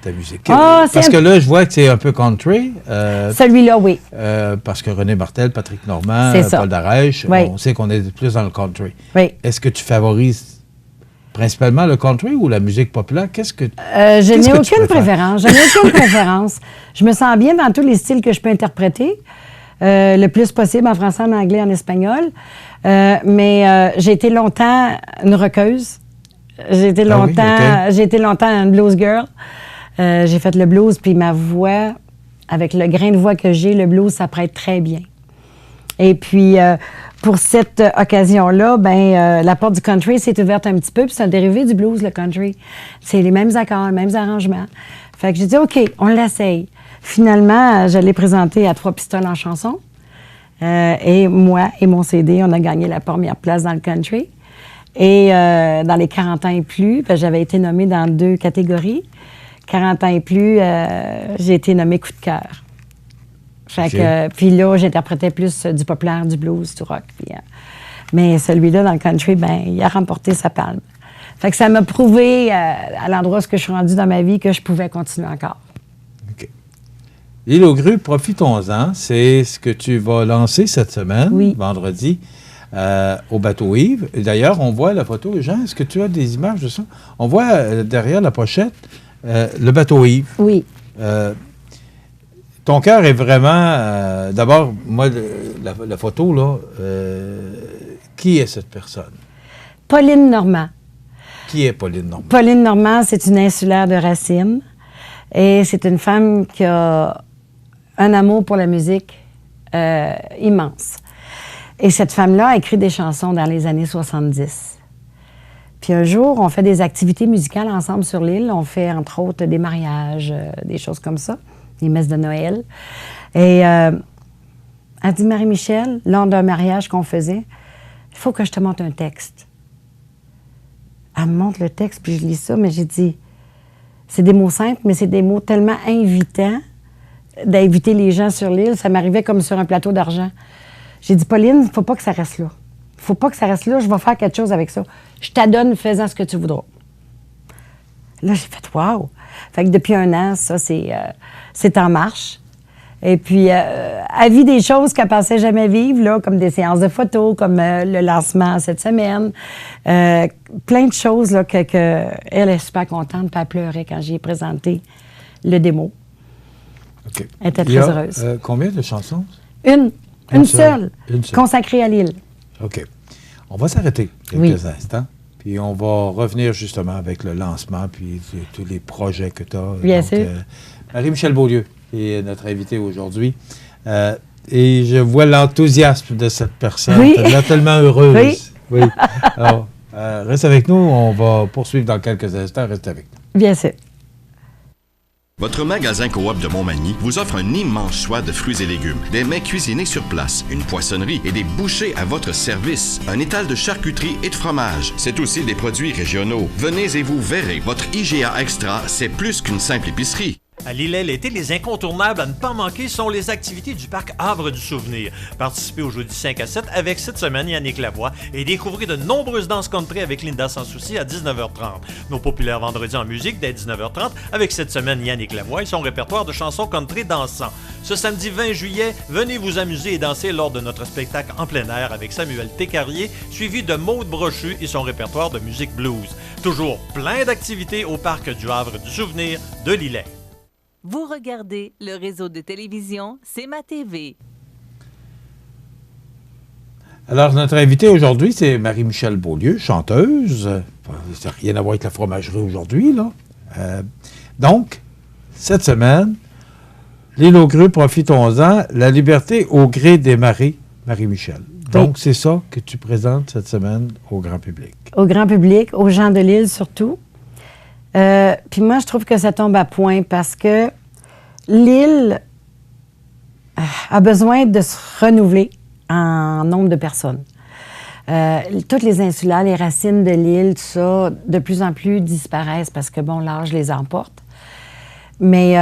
ta musique? Parce que là, je vois que c'est un peu country. Celui-là, oui. Parce que René Martel, Patrick Normand, Paul Darèche, on sait qu'on est plus dans le country. Oui. Est-ce que tu favorises principalement le country ou la musique populaire? Je n'ai aucune préférence. Je n'ai aucune préférence. Je me sens bien dans tous les styles que je peux interpréter, le plus possible en français, en anglais, en espagnol. Mais j'ai été longtemps une rockeuse. J'ai été longtemps une blues girl. J'ai fait le blues, puis ma voix, avec le grain de voix que j'ai, le blues, ça prête très bien. Et puis, pour cette occasion-là, la porte du country s'est ouverte un petit peu, puis c'est un dérivé du blues, le country. C'est les mêmes accords, les mêmes arrangements. Fait que j'ai dit, OK, on l'essaye. Finalement, je l'ai présenté à 3 pistoles en chanson. Et moi et mon CD, on a gagné la première place dans le country. Et dans les 40 ans et plus, j'avais été nommée dans 2 catégories. 40 ans et plus, j'ai été nommée coup de cœur. Fait que, puis là, j'interprétais plus du populaire, du blues, du rock. Puis, mais celui-là, dans le country, il a remporté sa palme. Fait que ça m'a prouvé, à l'endroit où je suis rendue dans ma vie, que je pouvais continuer encore. OK. L'île aux grues, profitons-en. C'est ce que tu vas lancer cette semaine, vendredi, au bateau Yves. Et d'ailleurs, on voit la photo. Jean, est-ce que tu as des images de ça? On voit derrière la pochette le bateau Yves. Oui. Ton cœur est vraiment... D'abord, moi, la photo, là, qui est cette personne? Pauline Normand. Qui est Pauline Normand? Pauline Normand, c'est une insulaire de Racine. Et c'est une femme qui a un amour pour la musique immense. Et cette femme-là a écrit des chansons dans les années 70. Puis un jour, on fait des activités musicales ensemble sur l'île. On fait, entre autres, des mariages, des choses comme ça, des messes de Noël. Et elle dit, Marie-Michel, lors d'un mariage qu'on faisait, il faut que je te montre un texte. Elle me montre le texte, puis je lis ça, mais j'ai dit, c'est des mots simples, mais c'est des mots tellement invitants d'inviter les gens sur l'île. Ça m'arrivait comme sur un plateau d'argent. J'ai dit, Pauline, il ne faut pas que ça reste là. Il ne faut pas que ça reste là, je vais faire quelque chose avec ça. Je t'adonne, fais-en ce que tu voudras. Là, j'ai fait, wow! Fait que depuis 1 an, ça, c'est en marche. Et puis, elle vit des choses qu'elle ne pensait jamais vivre, là, comme des séances de photos, comme le lancement cette semaine. Plein de choses là, elle est super contente, puis elle pleurait quand j'y ai présenté le démo. OK. Elle était très heureuse. Combien de chansons? Une seule, consacrée à l'île. OK. On va s'arrêter quelques instants, puis on va revenir justement avec le lancement, puis tous les projets que tu as. Bien sûr. Marie-Michel Beaulieu est notre invitée aujourd'hui. Et je vois l'enthousiasme de cette personne. Oui. Elle est tellement heureuse. Oui. Alors, reste avec nous. On va poursuivre dans quelques instants. Reste avec nous. Bien sûr. Votre magasin Coop de Montmagny vous offre un immense choix de fruits et légumes, des mets cuisinés sur place, une poissonnerie et des bouchers à votre service, un étal de charcuterie et de fromage. C'est aussi des produits régionaux. Venez et vous verrez, votre IGA Extra, c'est plus qu'une simple épicerie. À Lillet, l'été, les incontournables à ne pas manquer sont les activités du parc Havre du Souvenir. Participez au jeudi 5 à 7 avec cette semaine Yannick Lavoie et découvrez de nombreuses danses country avec Linda Sans Souci à 19h30. Nos populaires vendredis en musique dès 19h30 avec cette semaine Yannick Lavoie et son répertoire de chansons country dansant. Ce samedi 20 juillet, venez vous amuser et danser lors de notre spectacle en plein air avec Samuel Técarrier, suivi de Maude Brochu et son répertoire de musique blues. Toujours plein d'activités au parc du Havre du Souvenir de Lillet. Vous regardez le réseau de télévision C'est ma TV. Alors, notre invitée aujourd'hui, c'est Marie-Michel Beaulieu, chanteuse. Ça n'a rien à voir avec la fromagerie aujourd'hui, là. Donc, cette semaine, l'île aux grues, profitons-en, la liberté au gré des marées, Marie-Michel. Donc, c'est ça que tu présentes cette semaine au grand public. Au grand public, aux gens de l'île surtout. Puis moi, je trouve que ça tombe à point parce que l'île a besoin de se renouveler en nombre de personnes. Toutes les insulaires, les racines de l'île, tout ça, de plus en plus disparaissent parce que, bon, l'âge les emporte. Mais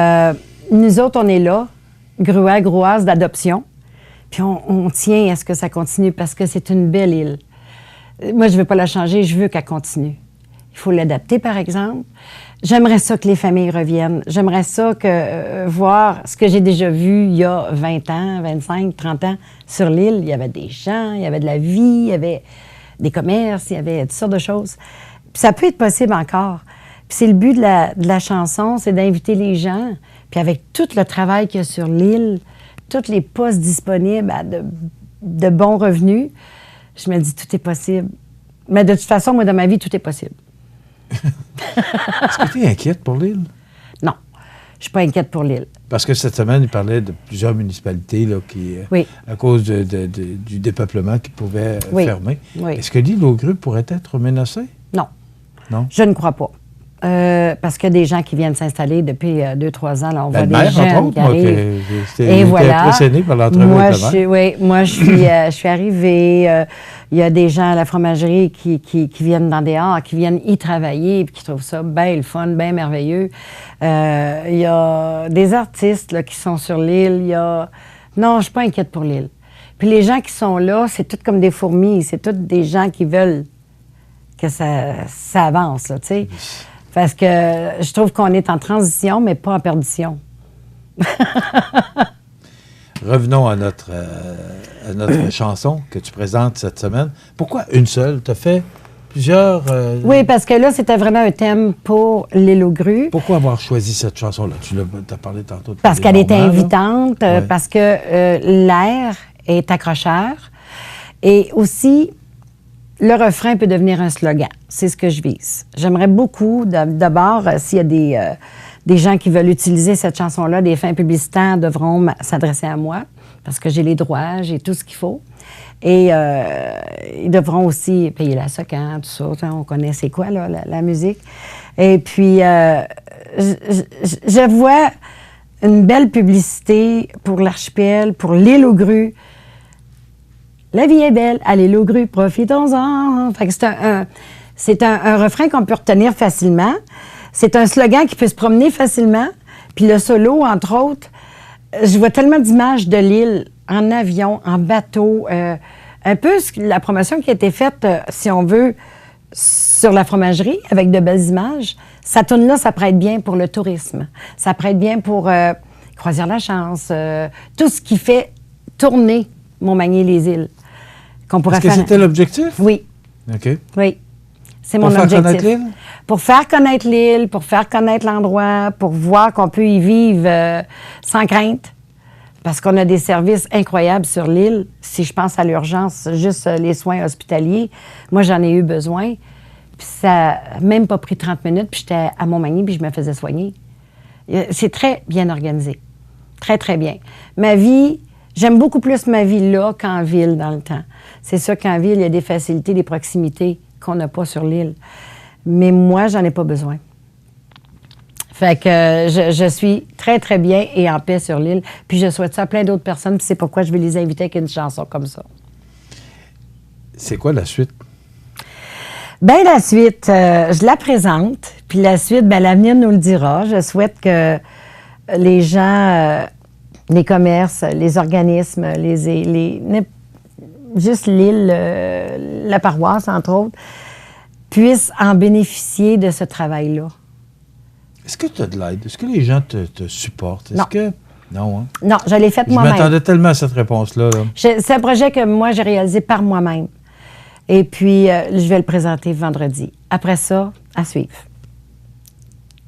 nous autres, on est là, gruas, grouasses d'adoption, puis on tient à ce que ça continue parce que c'est une belle île. Moi, je ne veux pas la changer, je veux qu'elle continue. Il Il faut l'adapter, par exemple. J'aimerais ça que les familles reviennent. J'aimerais ça que voir ce que j'ai déjà vu il y a 20 ans, 25, 30 ans sur l'île. Il y avait des gens, il y avait de la vie, il y avait des commerces, il y avait toutes sortes de choses. Puis ça peut être possible encore. Puis c'est le but de la chanson, c'est d'inviter les gens. Puis avec tout le travail qu'il y a sur l'île, tous les postes disponibles à de bons revenus, je me dis tout est possible. Mais de toute façon, moi, dans ma vie, tout est possible. Est-ce que tu es inquiète pour l'île? Non, je ne suis pas inquiète pour l'île. Parce que cette semaine, il parlait de plusieurs municipalités là, qui, à cause du dépeuplement, qui pouvaient fermer. Oui. Est-ce que l'île aux grues pourrait être menacée? Non. Non? Je ne crois pas. Parce qu'il y a des gens qui viennent s'installer depuis 2-3 ans. Là, on voit des mère, jeunes entre autres, qui moi, arrivent. Et voilà. Impressionnée par l'entrevue avec la mère. Oui, moi, je suis arrivée. Il y a des gens à la fromagerie qui viennent dans des arts, qui viennent y travailler et qui trouvent ça bien le fun, bien merveilleux. Il y a des artistes là, qui sont sur l'île. Non, je ne suis pas inquiète pour l'île. Puis les gens qui sont là, c'est tout comme des fourmis. C'est tous des gens qui veulent que ça avance, là, tu sais. Parce que je trouve qu'on est en transition, mais pas en perdition. Revenons à notre chanson que tu présentes cette semaine. Pourquoi une seule? Tu as fait plusieurs... Oui, parce que là, c'était vraiment un thème pour l'île aux grues. Pourquoi avoir choisi cette chanson-là? Tu as parlé tantôt de... Parce qu'elle était invitante, parce que l'air est accrocheur. Et aussi, le refrain peut devenir un slogan. C'est ce que je vise. J'aimerais beaucoup, d'abord, s'il y a des gens qui veulent utiliser cette chanson-là, des fins publicitaires devront s'adresser à moi, parce que j'ai les droits, j'ai tout ce qu'il faut. Et ils devront aussi payer la SOCAN, tout ça. On connaît c'est quoi, là, la musique. Et puis, je vois une belle publicité pour l'archipel, pour l'île aux grues. La vie est belle, à l'île aux grues, profitons-en. Fait que c'est un refrain qu'on peut retenir facilement. C'est un slogan qui peut se promener facilement. Puis le solo, entre autres, je vois tellement d'images de l'île en avion, en bateau. Un peu la promotion qui a été faite, si on veut, sur la fromagerie, avec de belles images. Ça tourne-là, ça prête bien pour le tourisme. Ça prête bien pour Croisière la Chance. Tout ce qui fait tourner Montmagny-les-Îles. Est-ce que c'était l'objectif? Oui. OK. Oui. C'est mon objectif. Pour faire connaître l'île? Pour faire connaître l'île, pour faire connaître l'endroit, pour voir qu'on peut y vivre sans crainte. Parce qu'on a des services incroyables sur l'île. Si je pense à l'urgence, juste les soins hospitaliers, moi, j'en ai eu besoin. Puis ça n'a même pas pris 30 minutes, puis j'étais à Montmagny, puis je me faisais soigner. C'est très bien organisé. Très, très bien. Ma vie, j'aime beaucoup plus ma vie là qu'en ville dans le temps. C'est sûr qu'en ville, il y a des facilités, des proximités qu'on n'a pas sur l'île. Mais moi, j'en ai pas besoin. Fait que je suis très, très bien et en paix sur l'île. Puis je souhaite ça à plein d'autres personnes, puis c'est pourquoi je vais les inviter avec une chanson comme ça. C'est quoi la suite? Bien, la suite, je la présente. Puis la suite, bien, l'avenir nous le dira. Je souhaite que les gens, les commerces, les organismes, juste l'île, la paroisse, entre autres, puissent en bénéficier de ce travail-là. Est-ce que tu as de l'aide? Est-ce que les gens te supportent? Non. Non, hein? Non, je l'ai faite moi-même. Je m'attendais tellement à cette réponse-là. Là. C'est un projet que moi, j'ai réalisé par moi-même. Et puis, je vais le présenter vendredi. Après ça, à suivre.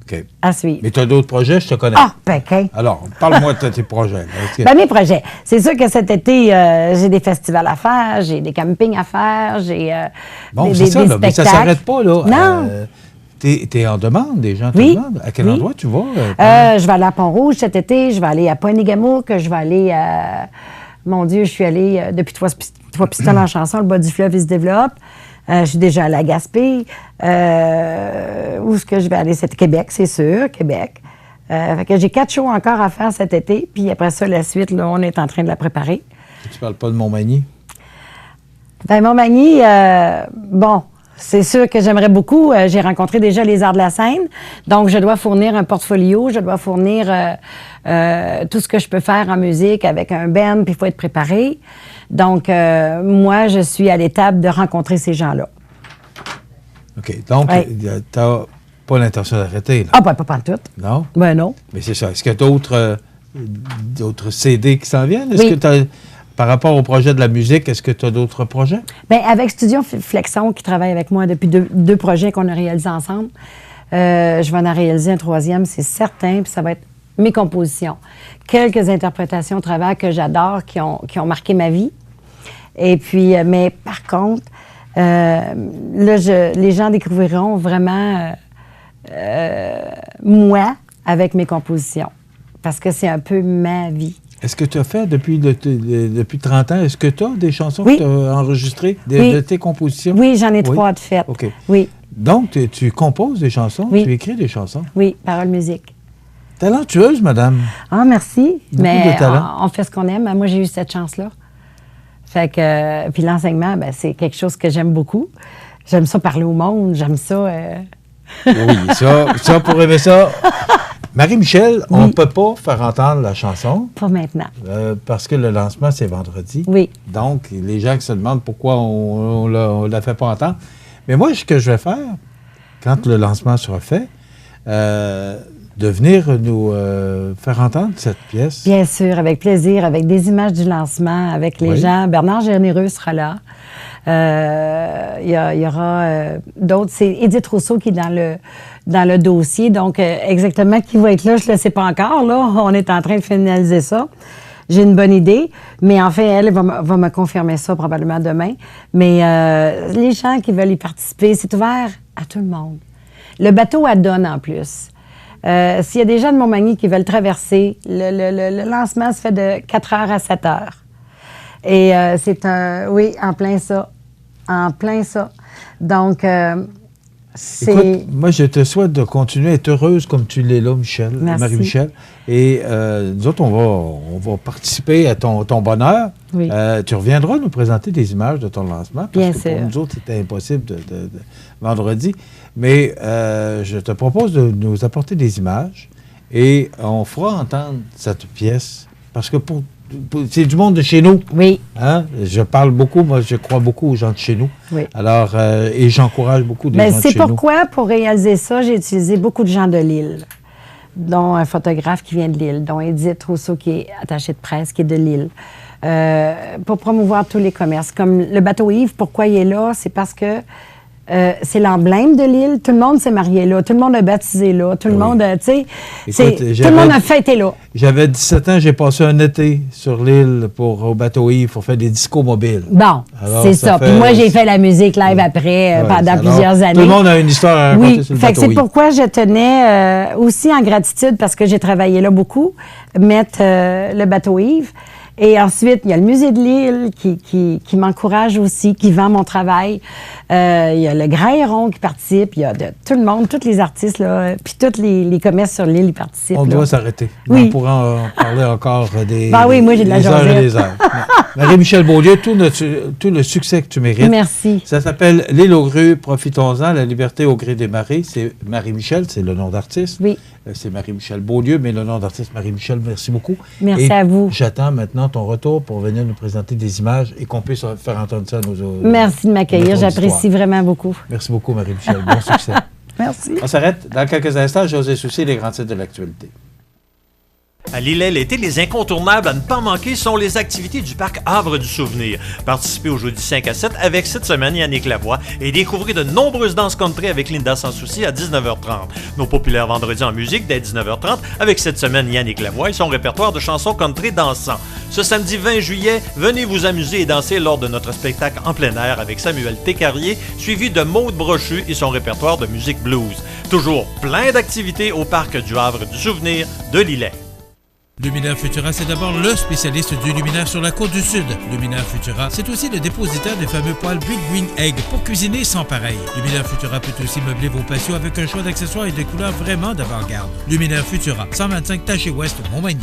OK. À suivre. Mais tu as d'autres projets, je te connais. Ah, ben, OK. Alors, parle-moi de tes projets. Ben, mes projets. C'est sûr que cet été, j'ai des festivals à faire, j'ai des campings à faire, j'ai bon, des ça, là, mais ça ne s'arrête pas, là. Non. Tu es en demande, des gens te oui. demandent. À quel endroit tu vas? Je vais aller à Pont-Rouge cet été, je vais aller à Pointe-Négamouk, je vais aller à... Mon Dieu, je suis allée depuis Trois-Pistoles en chanson, le bas du fleuve, il se développe. Je suis déjà allée à Gaspé. Où est-ce que je vais aller? C'est Québec, c'est sûr, Québec. Fait que j'ai 4 shows encore à faire cet été, puis après ça, la suite, là, on est en train de la préparer. Tu parles pas de Montmagny? Bien, Montmagny, bon... C'est sûr que j'aimerais beaucoup. J'ai rencontré déjà les Arts de la Scène. Donc, je dois fournir un portfolio. Je dois fournir tout ce que je peux faire en musique avec un band, puis il faut être préparé. Donc, moi, je suis à l'étape de rencontrer ces gens-là. OK. Donc, Ouais. tu n'as pas l'intention d'arrêter, là? Ah, ben, pas tout. Non? Ben non. Mais c'est ça. Est-ce qu'il y a d'autres CD qui s'en viennent? Est-ce Oui. que t'as, par rapport au projet de la musique, est-ce que tu as d'autres projets? Bien, avec Studio Flexon, qui travaille avec moi depuis deux projets qu'on a réalisés ensemble, je vais en réaliser un troisième, c'est certain, puis ça va être mes compositions. Quelques interprétations au travers que j'adore, qui ont marqué ma vie. Et puis, mais par contre, là, les gens découvriront vraiment moi avec mes compositions, parce que c'est un peu ma vie. Est-ce que tu as fait depuis 30 ans, est-ce que tu as des chansons Oui. que tu as enregistrées, Oui. de tes compositions? Oui, j'en ai 3 de faites. OK. Oui, Donc, tu composes des chansons, Oui. tu écris des chansons. oui, parole, musique. Talentueuse, madame. Ah, merci. Beaucoup Mais de talent. on fait ce qu'on aime. Moi, j'ai eu cette chance-là. Fait que, puis l'enseignement, ben, c'est quelque chose que j'aime beaucoup. J'aime ça parler au monde, j'aime ça. Oui, ça, pour aimer ça. Marie-Michel, on ne peut pas faire entendre la chanson Pas maintenant. parce que le lancement, c'est vendredi. Oui. Donc, les gens qui se demandent pourquoi on ne la fait pas entendre. Mais moi, ce que je vais faire, quand le lancement sera fait, de venir nous faire entendre cette pièce. Bien sûr, avec plaisir, avec des images du lancement, avec les Oui. gens. Bernard Généreux sera là. Il y aura d'autres. C'est Édith Rousseau qui est dans le dossier. Donc, exactement qui va être là, je ne le sais pas encore. Là, on est en train de finaliser ça. J'ai une bonne idée, mais en fait, elle va me confirmer ça probablement demain. Mais les gens qui veulent y participer, c'est ouvert à tout le monde. Le bateau à Donne en plus. S'il y a des gens de Montmagny qui veulent traverser, le lancement se fait de 4 heures à 7 heures. Et c'est oui, en plein ça. En plein ça. Donc, c'est... Écoute, moi, je te souhaite de continuer à être heureuse comme tu l'es là, Michel, Merci. Marie-Michel. Et nous autres, on va participer à ton bonheur. Oui. Tu reviendras nous présenter des images de ton lancement. Parce Bien que sûr. pour nous autres, c'était impossible de vendredi. Mais je te propose de nous apporter des images et on fera entendre cette pièce. Parce que c'est du monde de chez nous. Oui. Hein? Je parle beaucoup, moi, je crois beaucoup aux gens de chez nous. Oui. Alors, et j'encourage beaucoup des Ben, gens de c'est chez nous. pourquoi, pour réaliser ça, j'ai utilisé beaucoup de gens de Lille, dont un photographe qui vient de Lille, dont Édith Rousseau, qui est attachée de presse, qui est de Lille, pour promouvoir tous les commerces. Comme le bateau Yves, pourquoi il est là? C'est parce que c'est l'emblème de l'île. Tout le monde s'est marié là. Tout le monde a baptisé là. Tout le monde, tu sais, tout le monde a fêté là. J'avais 17 ans, j'ai passé un été sur l'île au bateau Yves pour faire des discos mobiles. Bon, Alors, c'est ça. Puis moi, j'ai fait la musique live après pendant plusieurs années. Tout le monde a une histoire à raconter Oui, sur le fait que bateau c'est Yves. pourquoi je tenais aussi en gratitude, parce que j'ai travaillé là beaucoup, mettre le bateau Yves. Et ensuite, il y a le Musée de l'Île qui m'encourage aussi, qui vend mon travail. Il y a le Grand Héron qui participe. Il y a tout le monde, tous les artistes, là, puis tous les commerces sur l'île, ils participent. On là. doit s'arrêter. Oui. On pourra en parler encore des Ben oui, moi, j'ai de la des heures et jasette. des heures. Marie-Michel Beaulieu, tout le succès que tu mérites. Merci. Ça s'appelle L'île aux grues, profitons-en, la liberté au gré des marées. C'est Marie-Michel, c'est le nom d'artiste. Oui. C'est Marie-Michel Beaulieu, mais le nom d'artiste Marie-Michel, merci beaucoup. Merci Et à vous. J'attends maintenant ton retour pour venir nous présenter des images et qu'on puisse faire entendre ça à nos Merci de m'accueillir. nos J'apprécie auditoires. vraiment beaucoup. Merci beaucoup, Marie-Michel. Bon succès. Merci. On s'arrête dans quelques instants. José Soucy, les grands titres de l'actualité. À Lillet, l'été, les incontournables à ne pas manquer sont les activités du parc Havre du Souvenir. Participez au jeudi 5 à 7 avec cette semaine Yannick Lavoie et découvrez de nombreuses danses country avec Linda Sans Souci à 19h30. Nos populaires vendredis en musique dès 19h30 avec cette semaine Yannick Lavoie et son répertoire de chansons country dansant. Ce samedi 20 juillet, venez vous amuser et danser lors de notre spectacle en plein air avec Samuel Técarrier, suivi de Maude Brochu et son répertoire de musique blues. Toujours plein d'activités au parc du Havre du Souvenir de Lillet. Luminaire Futura, c'est d'abord le spécialiste du luminaire sur la côte du Sud. Luminaire Futura, c'est aussi le dépositaire des fameux poêles Big Green Egg pour cuisiner sans pareil. Luminaire Futura peut aussi meubler vos patios avec un choix d'accessoires et de couleurs vraiment d'avant-garde. Luminaire Futura, 125 Taché Ouest, Montmagny.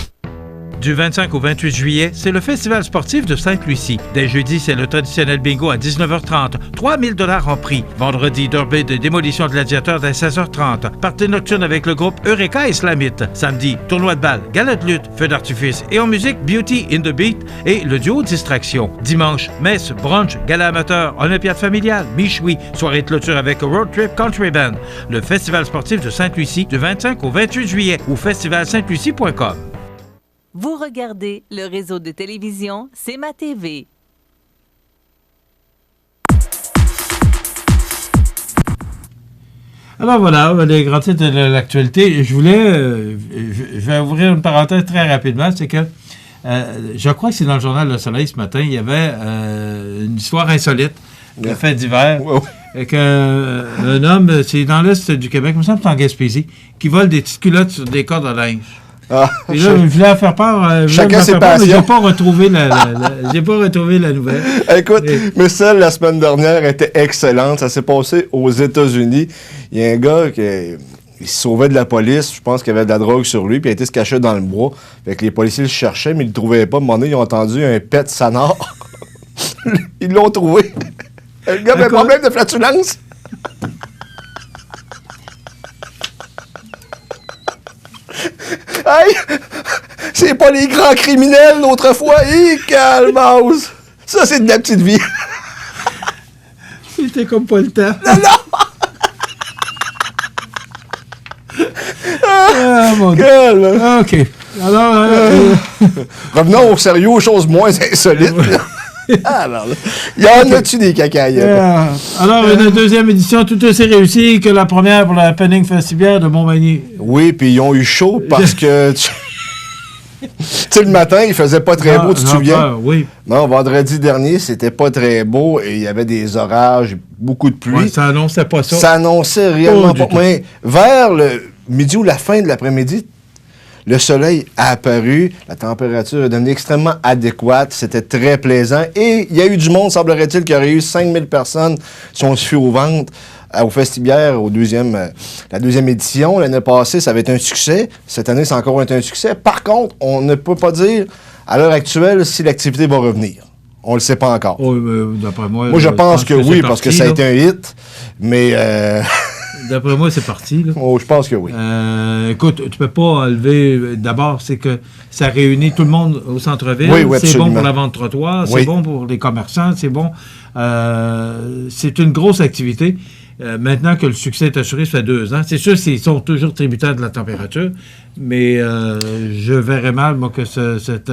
Du 25 au 28 juillet, c'est le Festival sportif de Sainte-Lucie. Dès jeudi, c'est le traditionnel bingo à 19h30. 3 000 $ en prix. Vendredi, derby de démolition de gladiateurs dès 16h30. Partie nocturne avec le groupe Eureka Islamite. Samedi, tournoi de balle, gala de lutte, feu d'artifice et en musique, Beauty in the Beat et le duo Distraction. Dimanche, messe, brunch, gala amateur, olympiade familiale, michoui, soirée de clôture avec Road Trip Country Band. Le Festival sportif de Sainte-Lucie du 25 au 28 juillet ou festivalsaintlucie.com. Vous regardez le réseau de télévision C'est ma TV. Alors voilà, les grands titres de l'actualité. Je vais ouvrir une parenthèse très rapidement, c'est que je crois que c'est dans le journal Le Soleil ce matin, il y avait une histoire insolite de fait divers. Avec un homme, c'est dans l'est du Québec, il me semble que c'est en Gaspésie, qui vole des petites culottes sur des cordes à linge. Ah, et là, je voulais faire part. Chacun ses passions. Mais j'ai pas retrouvé la nouvelle. Écoute, mais celle la semaine dernière était excellente. Ça s'est passé aux États-Unis. Il y a un gars qui il se sauvait de la police. Je pense qu'il y avait de la drogue sur lui. Puis il a été se cacher dans le bois. Fait que les policiers le cherchaient, mais ils le trouvaient pas. À un moment donné, ils ont entendu un pet sonore. Ils l'ont trouvé. Le gars avait un problème de flatulence. Hey! C'est pas les grands criminels d'autrefois. Calmos! Ça, c'est de la petite vie. C'était comme pas le temps. Non! Ah, mon Dieu. OK. Alors, revenons au sérieux, aux choses moins insolites. Alors, y en a-tu des cacailles? Alors, une deuxième édition tout aussi réussie que la première pour la Happening Festival de Montmagny. Oui, puis ils ont eu chaud parce que... Tu sais, le matin, il faisait pas très beau, tu te souviens? Oui. Non, vendredi dernier, c'était pas très beau et il y avait des orages, beaucoup de pluie. Ouais, ça annonçait pas ça. Ça annonçait réellement pas. Mais vers le midi ou la fin de l'après-midi, le soleil a apparu, la température est devenue extrêmement adéquate, c'était très plaisant et il y a eu du monde, semblerait-il qu'il y aurait eu 5000 personnes si on se fie aux ventes au Festibière, la deuxième édition. L'année passée, ça avait été un succès. Cette année, ça a encore été un succès. Par contre, on ne peut pas dire à l'heure actuelle si l'activité va revenir. On ne le sait pas encore. Oh, d'après moi, je pense que oui, parce que ça a été un hit, mais... D'après moi, c'est parti. Là. Oh, je pense que oui. Écoute, tu peux pas enlever... D'abord, c'est que ça réunit tout le monde au centre-ville. Oui, oui, c'est absolument. bon pour la vente de trottoirs, oui. C'est bon pour les commerçants, c'est bon. C'est une grosse activité. Maintenant que le succès est assuré, ça fait 2 ans. C'est sûr qu'ils sont toujours tributaires de la température, mais je verrais mal, moi, que cette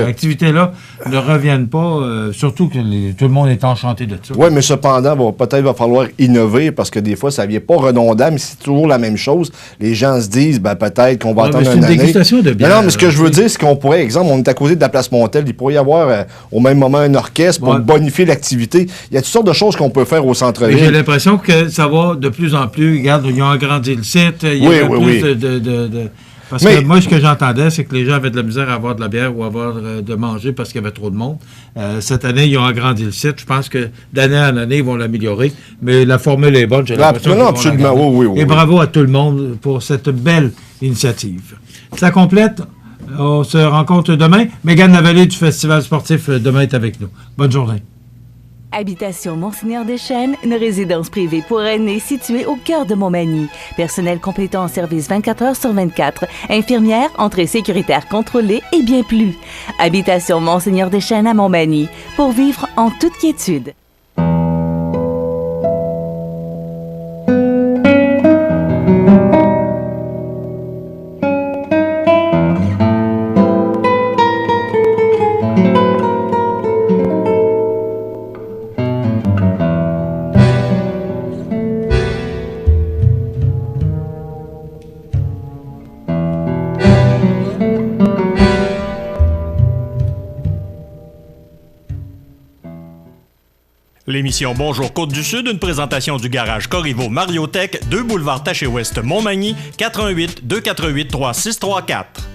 activité-là ne revienne pas, surtout que tout le monde est enchanté de ça. Oui, mais cependant, peut-être va falloir innover, parce que des fois, ça ne vient pas redondant, mais c'est toujours la même chose. Les gens se disent, peut-être qu'on va attendre une année. C'est une dégustation de bière. Non, mais ce que je veux dire, c'est qu'on pourrait, exemple, on est à côté de la place Montel, il pourrait y avoir au même moment un orchestre pour bonifier l'activité. Il y a toutes sortes de choses qu'on peut faire au centre-ville. J'ai l'impression que ça va de plus en plus. Regarde, ils ont agrandi le site. Il y a plus de... Parce que moi, ce que j'entendais, c'est que les gens avaient de la misère à avoir de la bière ou à avoir de manger parce qu'il y avait trop de monde. Cette année, ils ont agrandi le site. Je pense que d'année en année, ils vont l'améliorer. Mais la formule est bonne. J'ai l'impression absolument. Oui. Et bravo à tout le monde pour cette belle initiative. Ça complète. On se rencontre demain. Mégane Lavallée du Festival sportif demain est avec nous. Bonne journée. Habitation Monseigneur Deschênes, une résidence privée pour aînés située au cœur de Montmagny. Personnel complétant en service 24 heures sur 24. Infirmière, entrée sécuritaire contrôlée et bien plus. Habitation Monseigneur Deschênes à Montmagny. Pour vivre en toute quiétude. L'émission Bonjour Côte-du-Sud, une présentation du garage Corriveau Mariotech, 2 boulevard Taché-Ouest Montmagny, 418 248 3634.